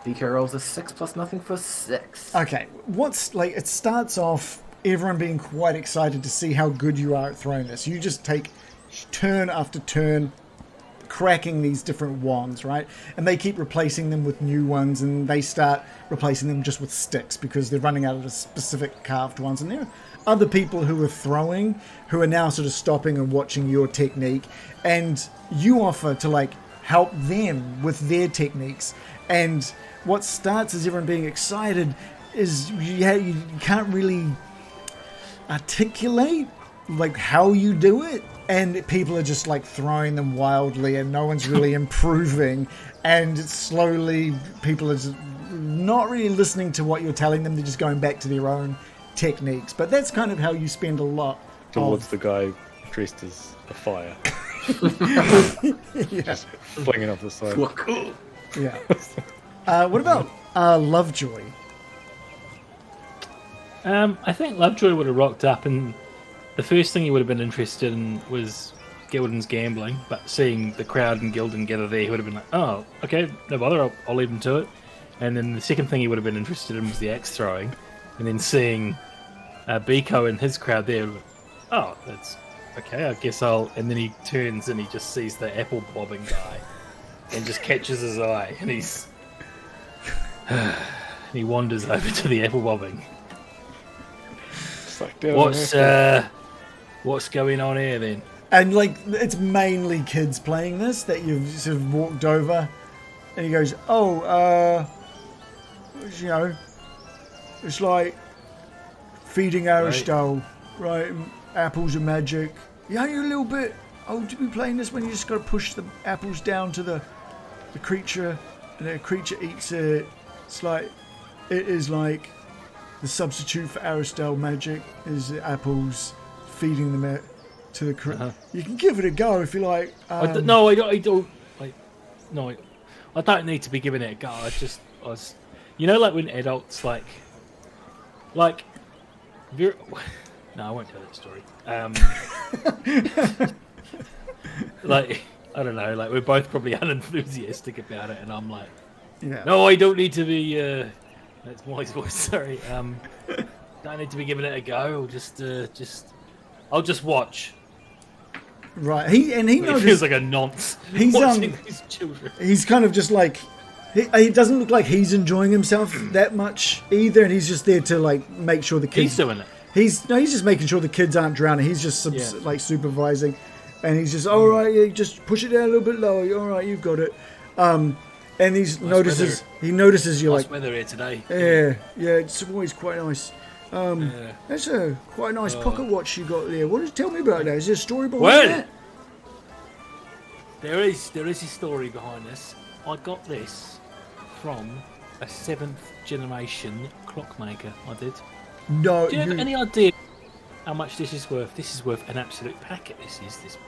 Biko rolls a 6 plus nothing for 6. Okay, it starts off everyone being quite excited to see how good you are at throwing this. You just take turn after turn, cracking these different wands, right? And they keep replacing them with new ones, and they start replacing them just with sticks because they're running out of the specific carved ones. And there are other people who are throwing who are now sort of stopping and watching your technique, and you offer to like help them with their techniques. And what starts as everyone being excited is you can't really articulate like how you do it, and people are just like throwing them wildly and no one's really improving, and slowly people are just not really listening to what you're telling them. They're just going back to their own techniques. But that's kind of how you spend a lot Towards the guy dressed as a fire. Yeah. Just flinging off the side. Yeah. What about Lovejoy? I think Lovejoy would have rocked up, and the first thing he would have been interested in was Gildan's gambling. But seeing the crowd and Gildan gather there, he would have been like, "Oh, okay, no bother, I'll leave him to it." And then the second thing he would have been interested in was the axe throwing, and then seeing Biko and his crowd there, oh, that's okay, I guess I'll. And then he turns and he just sees the apple bobbing guy, and just catches his eye, and he wanders over to the apple bobbing. It's like, What's going on here then? And like it's mainly kids playing this that you've sort of walked over, and he goes, "Oh, you know, it's like feeding Aristal, right? Apples are magic. Yeah, you're a little bit old to be playing this when you just got to push the apples down to the creature, and the creature eats it. It's like it is like the substitute for Aristal magic is the apples." Feeding them to the crew. You can give it a go if you like. I don't. I don't need to be giving it a go. I was, you know, like when adults like, no, I won't tell that story. Like, I don't know, like we're both probably unenthusiastic about it, and I'm like, Yeah. no, I don't need to be. That's Molly's voice. Sorry. Don't need to be giving it a go. I'll just watch. Right. He It noticed, feels like a nonce. He's, watching these children. he's kind of just like he doesn't look like he's enjoying himself that much either, and he's just there to like make sure the kids. He's doing it. He's just making sure the kids aren't drowning. He's just like supervising, and he's just all right. Yeah, just push it down a little bit lower. All right, you've got it. And he notices you're Nice like, weather here today. yeah, it's always quite nice. That's a quite nice pocket watch you got there. Tell me about that? Is there a story behind Well, that? There is a story behind this. I got this from a 7th generation clockmaker. I did. No, Do you have any idea how much this is worth? This is worth an absolute packet. This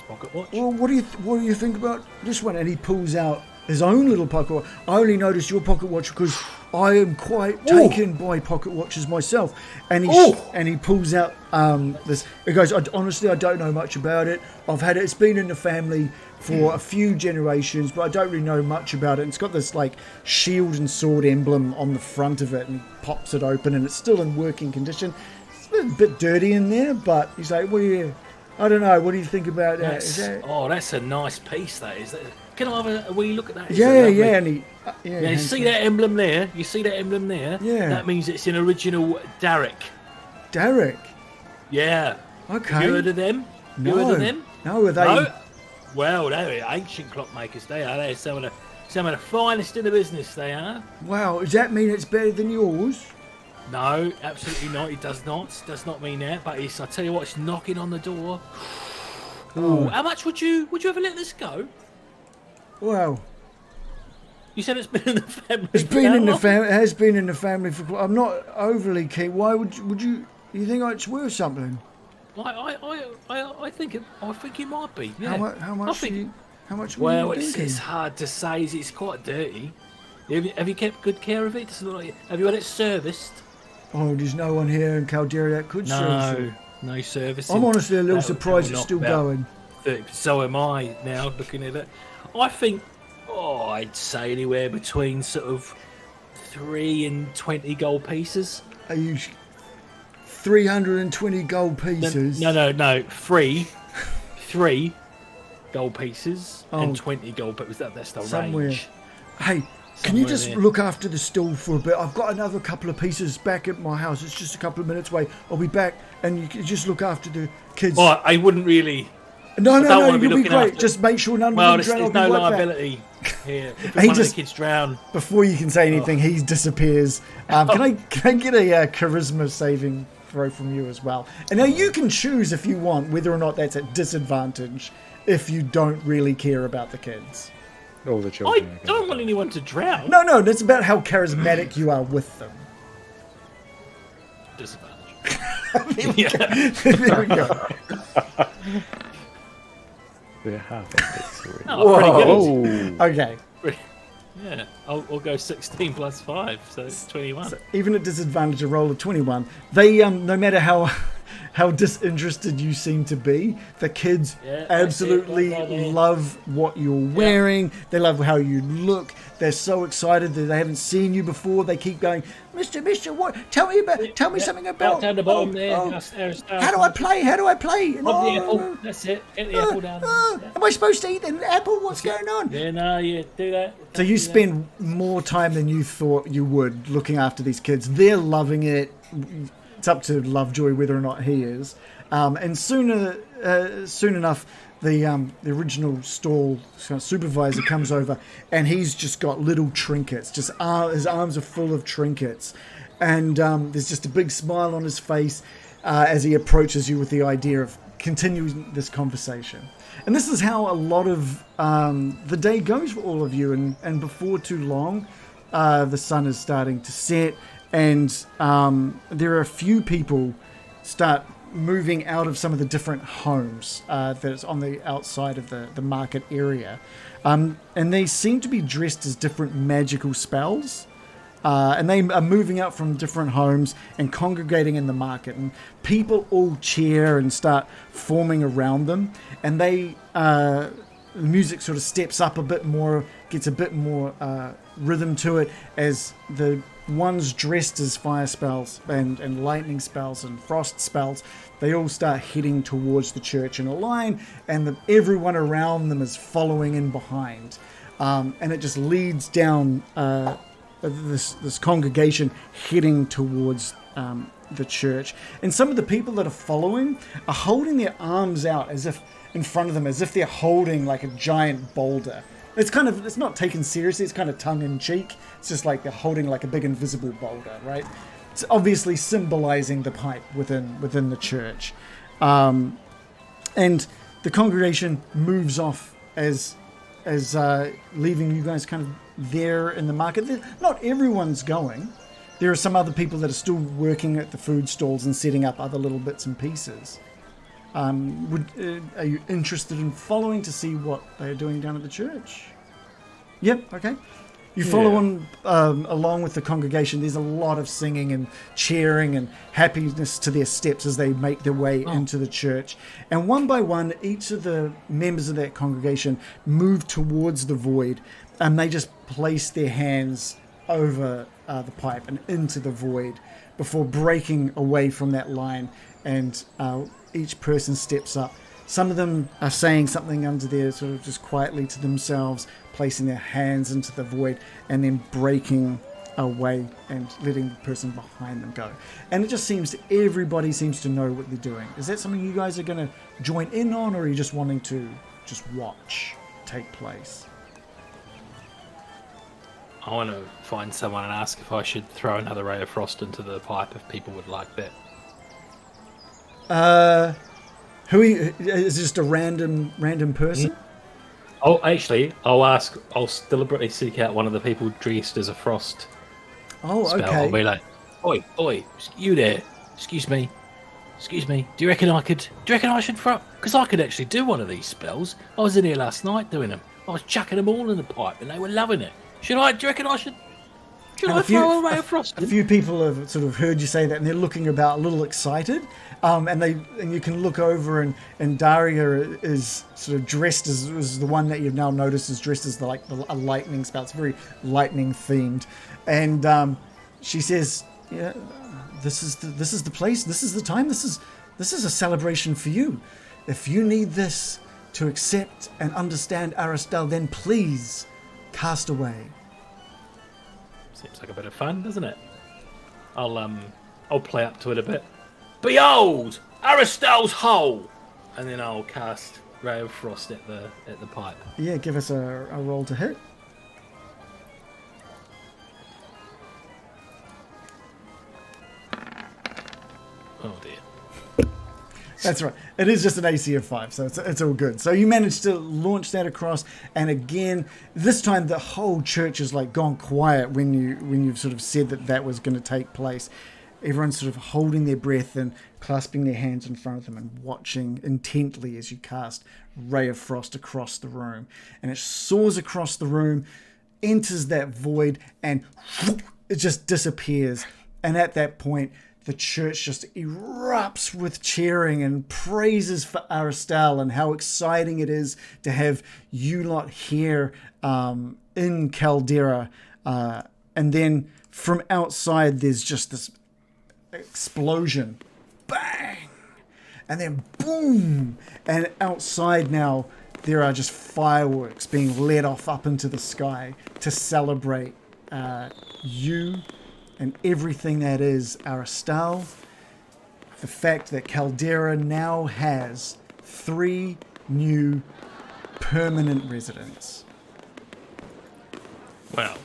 pocket watch. Well, what do you think about this one? And he pulls out his own little pocket watch. I only noticed your pocket watch because I am quite taken by pocket watches myself. And he pulls out this. He goes, honestly, I don't know much about it. I've had it. It's been in the family for a few generations, but I don't really know much about it. And it's got this like shield and sword emblem on the front of it, and he pops it open, and it's still in working condition. It's a bit dirty in there, but he's like, I don't know. What do you think about that? That's a nice piece. That is. Can I have a wee look at that? Yeah. And you see that emblem there? Yeah. That means it's an original Derek. Derek? Yeah. Okay. Have you heard of them? No. You heard of them? No, are they? No? Well, they're ancient clockmakers. They are. They're some of the finest in the business. They are. Wow. Does that mean it's better than yours? No, absolutely not. It does not. Does not mean that. But I tell you what, it's knocking on the door. Ooh. How much would you ever let this go? Well, you said it's been in the family. It's been in the family. It has been in the family for. I'm not overly keen. Why would you? You think it's worth something? I think it might be. Yeah. How much? How much? Well, it's hard to say. It's quite dirty. Have you kept good care of it? Does it look like, have you had it serviced? Oh, there's no one here in Kalderra that could service it. No service. I'm honestly a little surprised it's still going. So am I now looking at it. I think, I'd say anywhere between sort of 3 and 20 gold pieces. Are you 320 gold pieces? No. 3 gold pieces and 20 gold pieces. That's the range. Hey, can you just look after the stall for a bit? I've got another couple of pieces back at my house. It's just a couple of minutes away. I'll be back, and you can just look after the kids. Oh, I wouldn't really. No, you'll be great. Just make sure none of them drown. There's no liability here. If one of the kids drown. Before you can say anything, he disappears. Can I get a charisma saving throw from you as well? And now you can choose if you want whether or not that's at disadvantage if you don't really care about the kids. All the children. I don't want anyone to drown. No, that's about how charismatic you are with them. Disadvantage. There we go. We're half epics already. Oh, pretty good. Okay. Yeah, I'll go 16 plus 5, so it's 21. So even at disadvantage, a roll of 21. They no matter how disinterested you seem to be, the kids absolutely love what you're wearing. They love how you look. They're so excited that they haven't seen you before. They keep going, Mister, what? Tell me something about. Down the bottom there. Aristal. How do I play? The apple. That's it. Get the apple down. Am I supposed to eat an apple? What's going on? Yeah, do that. So you spend more time than you thought you would looking after these kids. They're loving it. It's up to Lovejoy whether or not he is. And soon enough, the original stall supervisor comes over, and he's just got little trinkets. Just his arms are full of trinkets, and there's just a big smile on his face as he approaches you with the idea of continuing this conversation. And this is how a lot of the day goes for all of you. And before too long, the sun is starting to set. And there are a few people start moving out of some of the different homes that's on the outside of the market area. And they seem to be dressed as different magical spells. And they are moving out from different homes and congregating in the market. And people all cheer and start forming around them. And the music sort of steps up a bit more, gets a bit more rhythm to it as the ones dressed as fire spells and lightning spells and frost spells, they all start heading towards the church in a line, and everyone around them is following in behind. And it just leads down this congregation heading towards the church. And some of the people that are following are holding their arms out as if in front of them, as if they're holding like a giant boulder. It's not taken seriously, it's kind of tongue-in-cheek. It's just like they're holding like a big invisible boulder, right? It's obviously symbolizing the pipe within the church. And the congregation moves off as leaving you guys kind of there in the market. Not everyone's going. There are some other people that are still working at the food stalls and setting up other little bits and pieces. Are you interested in following to see what they're doing down at the church? Yep, okay. You follow on along with the congregation. There's a lot of singing and cheering and happiness to their steps as they make their way into the church. And one by one, each of the members of that congregation move towards the void, and they just place their hands over the pipe and into the void before breaking away from that line. And each person steps up. Some of them are saying something under there, sort of just quietly to themselves, placing their hands into the void and then breaking away and letting the person behind them go. And it just seems everybody seems to know what they're doing. Is that something you guys are going to join in on, or are you just wanting to just watch take place? I want to find someone and ask if I should throw another ray of frost into the pipe if people would like that. Who is just a random person? Oh, actually, I'll deliberately seek out one of the people dressed as a frost Oh, spell. okay. I'll be like, oi, you there? Excuse me. Do you reckon I should throw? Because I could actually do one of these spells. I was in here last night doing them. I was chucking them all in the pipe, and they were loving it. Do you reckon I should? Should I throw a ray of frost? A few people have sort of heard you say that, and they're looking about a little excited. And you can look over, and Daria is sort of dressed as the one that you've now noticed is dressed as a lightning spell. It's very lightning themed, and she says, "Yeah, this is the place. This is the time. This is a celebration for you. If you need this to accept and understand Aristal, then please cast away." Seems like a bit of fun, doesn't it? I'll play up to it a bit. Behold, Aristal's hole, and then I'll cast ray of frost at the pipe. Yeah, give us a roll to hit. Oh dear. That's right. It is just an AC of 5, so it's all good. So you managed to launch that across, and again, this time the whole church has gone quiet when you've sort of said that was going to take place. Everyone's sort of holding their breath and clasping their hands in front of them and watching intently as you cast Ray of Frost across the room. And it soars across the room, enters that void, and it just disappears. And at that point, the church just erupts with cheering and praises for Aristal and how exciting it is to have you lot here in Kalderra. And then from outside, there's just this explosion, bang, and then boom, and outside now there are just fireworks being let off up into the sky to celebrate you and everything that is Aristal. The fact that Kalderra now has 3 new permanent residents. Wow,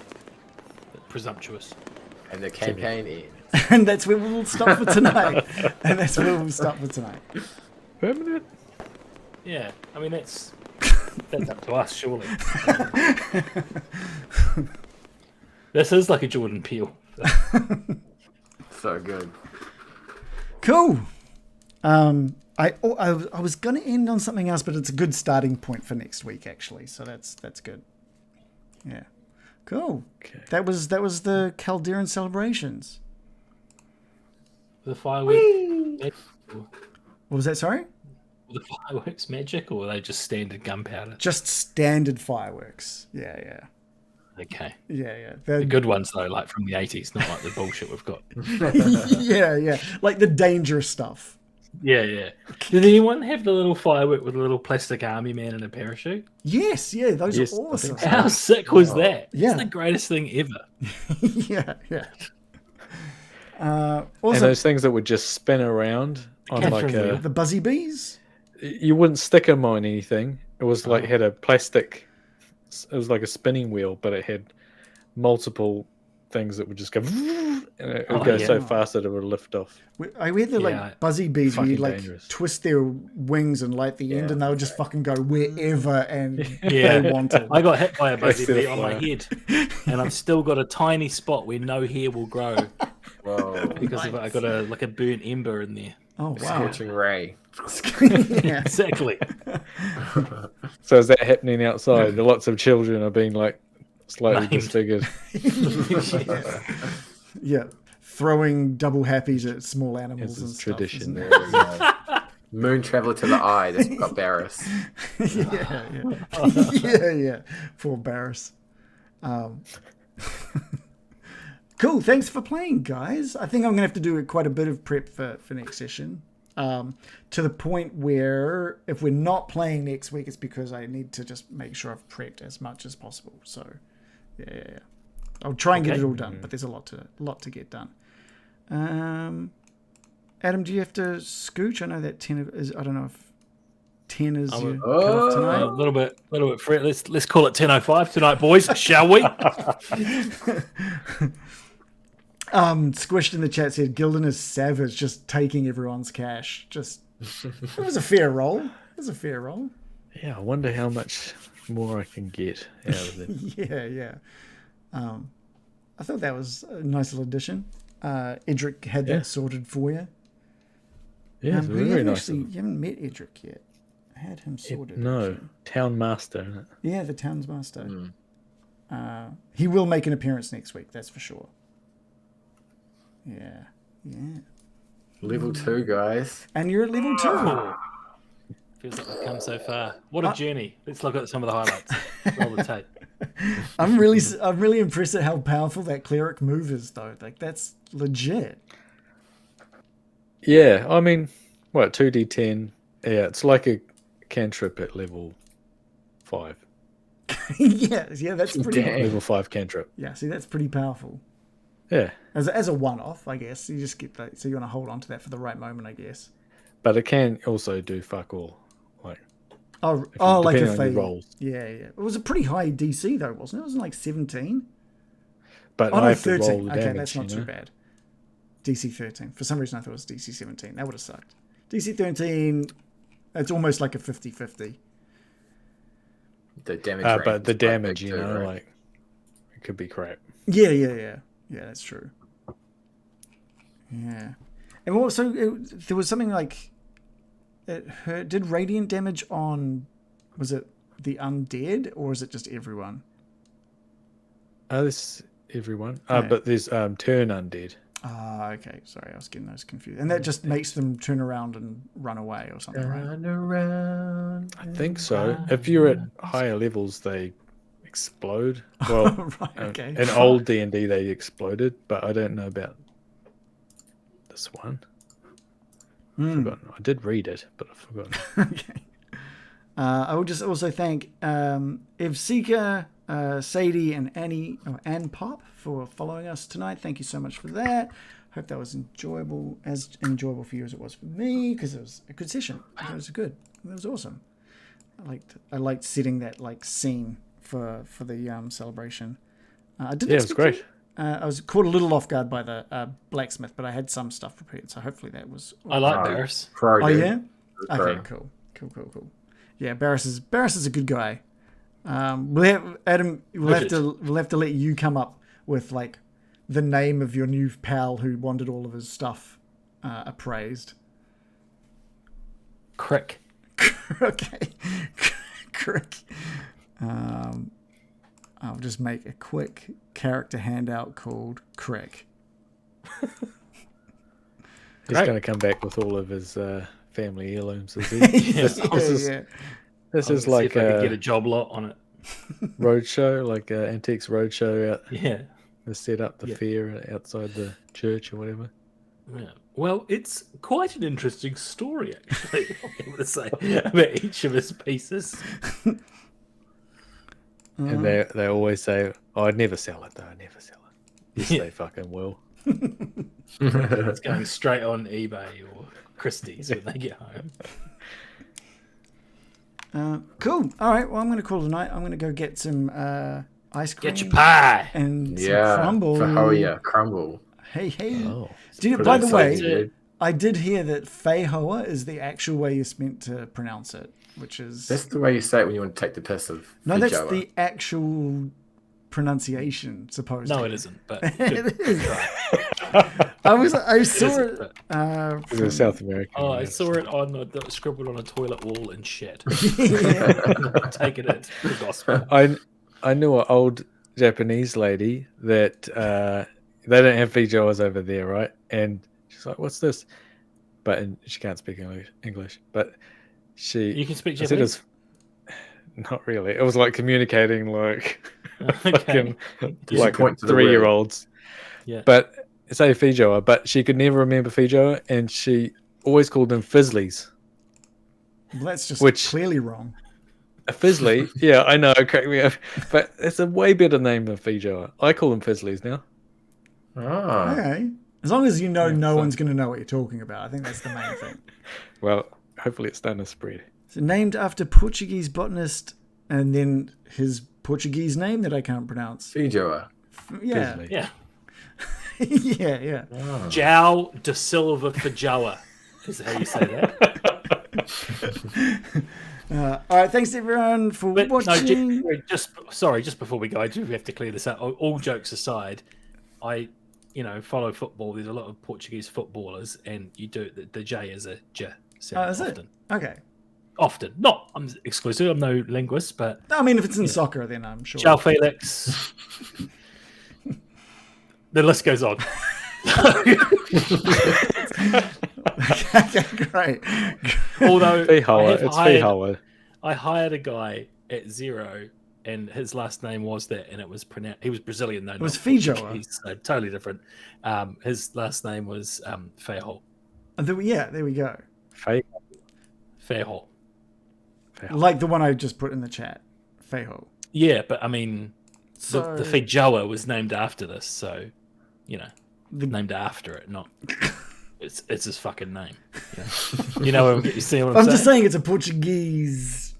presumptuous. And the campaign ends. And that's where we'll stop for tonight. Permanent? Yeah, I mean that's up to us, surely. This is like a Jordan Peele. So good. Cool. I was going to end on something else, but it's a good starting point for next week, actually. So that's good. Yeah. Cool. Okay. That was the Kalderran celebrations. The fireworks. What was that? Sorry. The fireworks magic, or were they just standard gunpowder? Just standard fireworks. Yeah. Okay. Yeah. The good ones though, like from the 80s, not like the bullshit we've got. yeah. Like the dangerous stuff. Yeah. Did anyone have the little firework with a little plastic army man in a parachute? Yes. Yeah. Those Yes, are awesome. How sick was that? Yeah. It's the greatest thing ever. yeah. And Also, those things that would just spin around on Catherine wheel. the buzzy bees. you wouldn't stick them on anything. It was like had a plastic. It was like a spinning wheel, but it had multiple things that would just go. It would go so fast that it would lift off. I hear the like buzzy bees where you Fucking like dangerous. twist their wings and light the end, and they'll just fucking go wherever and Yeah. they want it. I got hit by a buzzy Go bee to on my fire. head, and I've still got a tiny spot where no hair will grow Whoa. because of it. I got a burnt ember in there. Oh wow! Scorching ray. Yeah. Exactly. So is that happening outside? Lots of children are being like slightly Maimed. disfigured. Yeah, throwing double happies at small animals This and is stuff. tradition. isn't it? There we go. Moon traveler to the eye. That's got Barris. yeah. Poor Barris. Cool. Thanks for playing, guys. I think I'm gonna have to do quite a bit of prep for next session. To the point where if we're not playing next week, it's because I need to just make sure I've prepped as much as possible. So, yeah. I'll try and get it all done, but there's a lot to get done. Adam, do you have to scooch? I know that 10 is. I don't know if 10 is your cutoff A tonight. little bit free. Let's call it 10:05 tonight, boys. Shall we? Squished in the chat said Gildan is savage, just taking everyone's cash. Just it was a fair roll. Yeah, I wonder how much more I can get out of it. Yeah. I thought that was a nice little addition. Edric had that sorted for you. Yeah, it's Who very nice. you haven't met Edric yet. I had him sorted. No, actually. town master. Isn't it? Yeah, the town's master. He will make an appearance next week, that's for sure. Yeah. Level 2, guys. And you're at level 2. Feels like we've come so far. What a journey. Let's look at some of the highlights. Roll the tape. I'm really impressed at how powerful that cleric move is, though. Like, that's legit. Yeah, I mean, what, 2d10? Yeah, it's like a cantrip at level 5. yeah, that's pretty. Dang. Level 5 cantrip. Yeah, see, that's pretty powerful. Yeah, As a one-off, I guess. You just get that. So you want to hold on to that for the right moment, I guess. but it can also do fuck all. Like, Like depending if on they your rolls. Yeah. It was a pretty high DC though, wasn't it? It wasn't like 17. But Oh I no, have to 13. roll the Okay, damage. that's not too bad. DC 13. For some reason, I thought it was DC 17. That would have sucked. DC 13. It's almost like a 50-50. The damage. But range the is quite damage, big you too, know, right? like it could be crap. Yeah. Yeah, that's true. Yeah. And also, there was something like it hurt. Did radiant damage on? Was it the undead or is it just everyone? This everyone. Yeah. But there's turn undead. Okay. Sorry, I was getting those confused. And that just makes them turn around and run away or something, right? Run around. I think so. If you're at higher levels, they explode. Well, Right, okay. in old D&D they exploded, but I don't know about this one. I've forgotten. I did read it, but I've forgotten. Okay. I will just also thank Evsika, Sadie, and Ann Pop for following us tonight. Thank you so much for that. Hope that was as enjoyable for you as it was for me, because it was a good session. It was good. It was awesome. I liked setting that like scene for the celebration. I didn't. Yeah, it was expect great. I was caught a little off guard by the blacksmith, but I had some stuff prepared, so hopefully that was. I like Barris. Pro, Oh dude. yeah. Pro. Okay. Cool. Yeah, Barris is a good guy. We'll have to let you come up with like the name of your new pal who wanted all of his stuff appraised. Crick. Okay. Crick. I'll just make a quick character handout called Crick. He's going to come back with all of his family heirlooms. Is he? Yeah. This I'll is see like if I could get a a job lot on it. roadshow, like Antiques Roadshow out. Yeah. They set up the fair outside the church or whatever. Yeah. Well, it's quite an interesting story, actually. I'm going to say about each of his pieces. And they always say, "Oh, I'd never sell it, though. I'd never sell it." Yes, they fucking will. It's going straight on eBay or Christie's when they get home. Cool. All right. Well, I'm going to call it a night. I'm going to go get some ice cream. Get your pie. And some Yeah. crumble. For Hoya, crumble. Hey. Oh. By the way, Dude. I did hear that Feihoa is the actual way you're meant to pronounce it, which is... That's the way you say it when you want to take the piss of No, that's Fijoa. the actual pronunciation, supposedly. No, it isn't. But It is. I saw it. It's a South American. oh, I word. saw it on scribbled on a toilet wall and shit. Yeah. Taking it for gospel. I knew an old Japanese lady that they don't have Fijoas over there, right? And she's like, "What's this?" And she can't speak English, but You can speak I said Japanese. not really. It was like communicating like Okay. fucking Just like point to the 3-year-olds. Yeah. But say Fijoa, but she could never remember Fijoa, and she always called them Fizzlies. Well, that's just Which- clearly wrong. A Fizzly, yeah, I know, crack me up, but it's a way better name than Fijoa. I call them Fizzlies now. Ah. Okay. As long as you know no so- one's going to know what you're talking about. I think that's the main thing. Well, hopefully it's starting to spread. So named after Portuguese botanist and then his Portuguese name that I can't pronounce. Fijoa. Yeah. Fizzly. Yeah. Yeah. João de Silva Fajoa is how you say that. All right. Thanks everyone for But no, watching. just before we go, I do have to clear this out. All jokes aside, I follow football. There's a lot of Portuguese footballers, and you do the J is a J sound Is it? often. Okay. Often, not I'm exclusive. I'm no linguist, but I mean, if it's in soccer, then I'm sure. João Felix. The list goes on. Okay, great. Although Fijoa, it's Fijoa. I hired a guy at Zero, and his last name was that, and it was pronounced. He was Brazilian, though. It was Fijoa. He's totally different. His last name was Ferro. There we go. Ferro. Like the one I just put in the chat. Feho. Yeah, but I mean, So, the Fijoa was named after this, so named after it, not. It's his fucking name. You see what I'm I'm saying? just saying it's a Portuguese.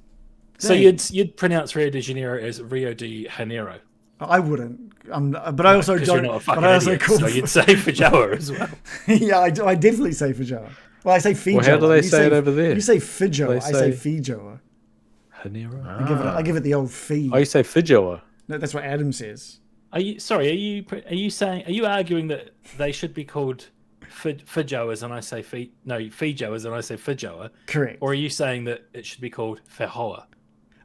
So thing. you'd pronounce Rio de Janeiro as Rio de Janeiro. I wouldn't. But I also Because don't. you're not a fucking But I also idiot, call. so you'd say Fijoa as well. Yeah, I do. I definitely say Fijoa. Well, I say Fijoa. Well, how do they You say it over there? You say Fijoa. They I say say- Fijoa. Hanero? I give it the old fee. Oh, you say Fijoa. No, that's what Adam says. Are you arguing that they should be called Fijoas and I say Fijoas and I say Fijoa, Correct. or are you saying that it should be called Fehoa?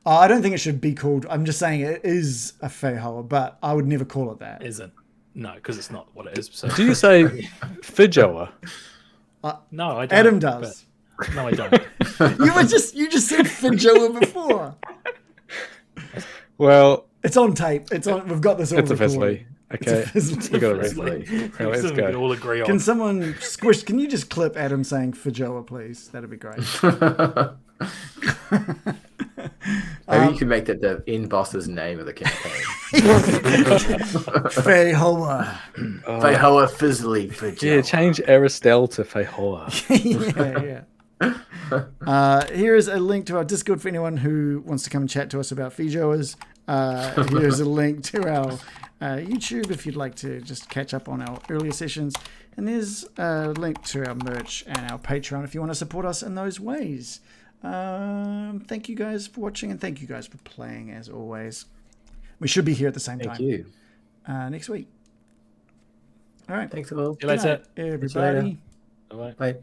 I don't think it should be called. I'm just saying it is a Fehoa, but I would never call it that. Isn't? No, because it's not what it is. So Do you say Fijoa? no, I don't. Adam does. but- No, I don't. You just said Fijoa before. Well, It's on tape. It's on. We've got this all it's a recorded. Fizzly. Okay, It's a we got Fizzly. it right. Right, let's Something we can go. all agree on. Can someone squish? Can you just clip Adam saying Fijoa, please? That'd be great. Maybe you can make that the in boss's name of the campaign. Fehoa. Fijoa Fizzly Fijoa. Yeah, change Aristal to Fijoa. Yeah. Here is a link to our Discord for anyone who wants to come and chat to us about Fijoas. Here's a link to our YouTube if you'd like to just catch up on our earlier sessions. And there's a link to our merch and our Patreon if you want to support us in those ways. Thank you guys for watching and thank you guys for playing as always. We should be here at the same Thank time you. next week. All right. Thanks all. See you later. Good night, everybody. Bye. Bye.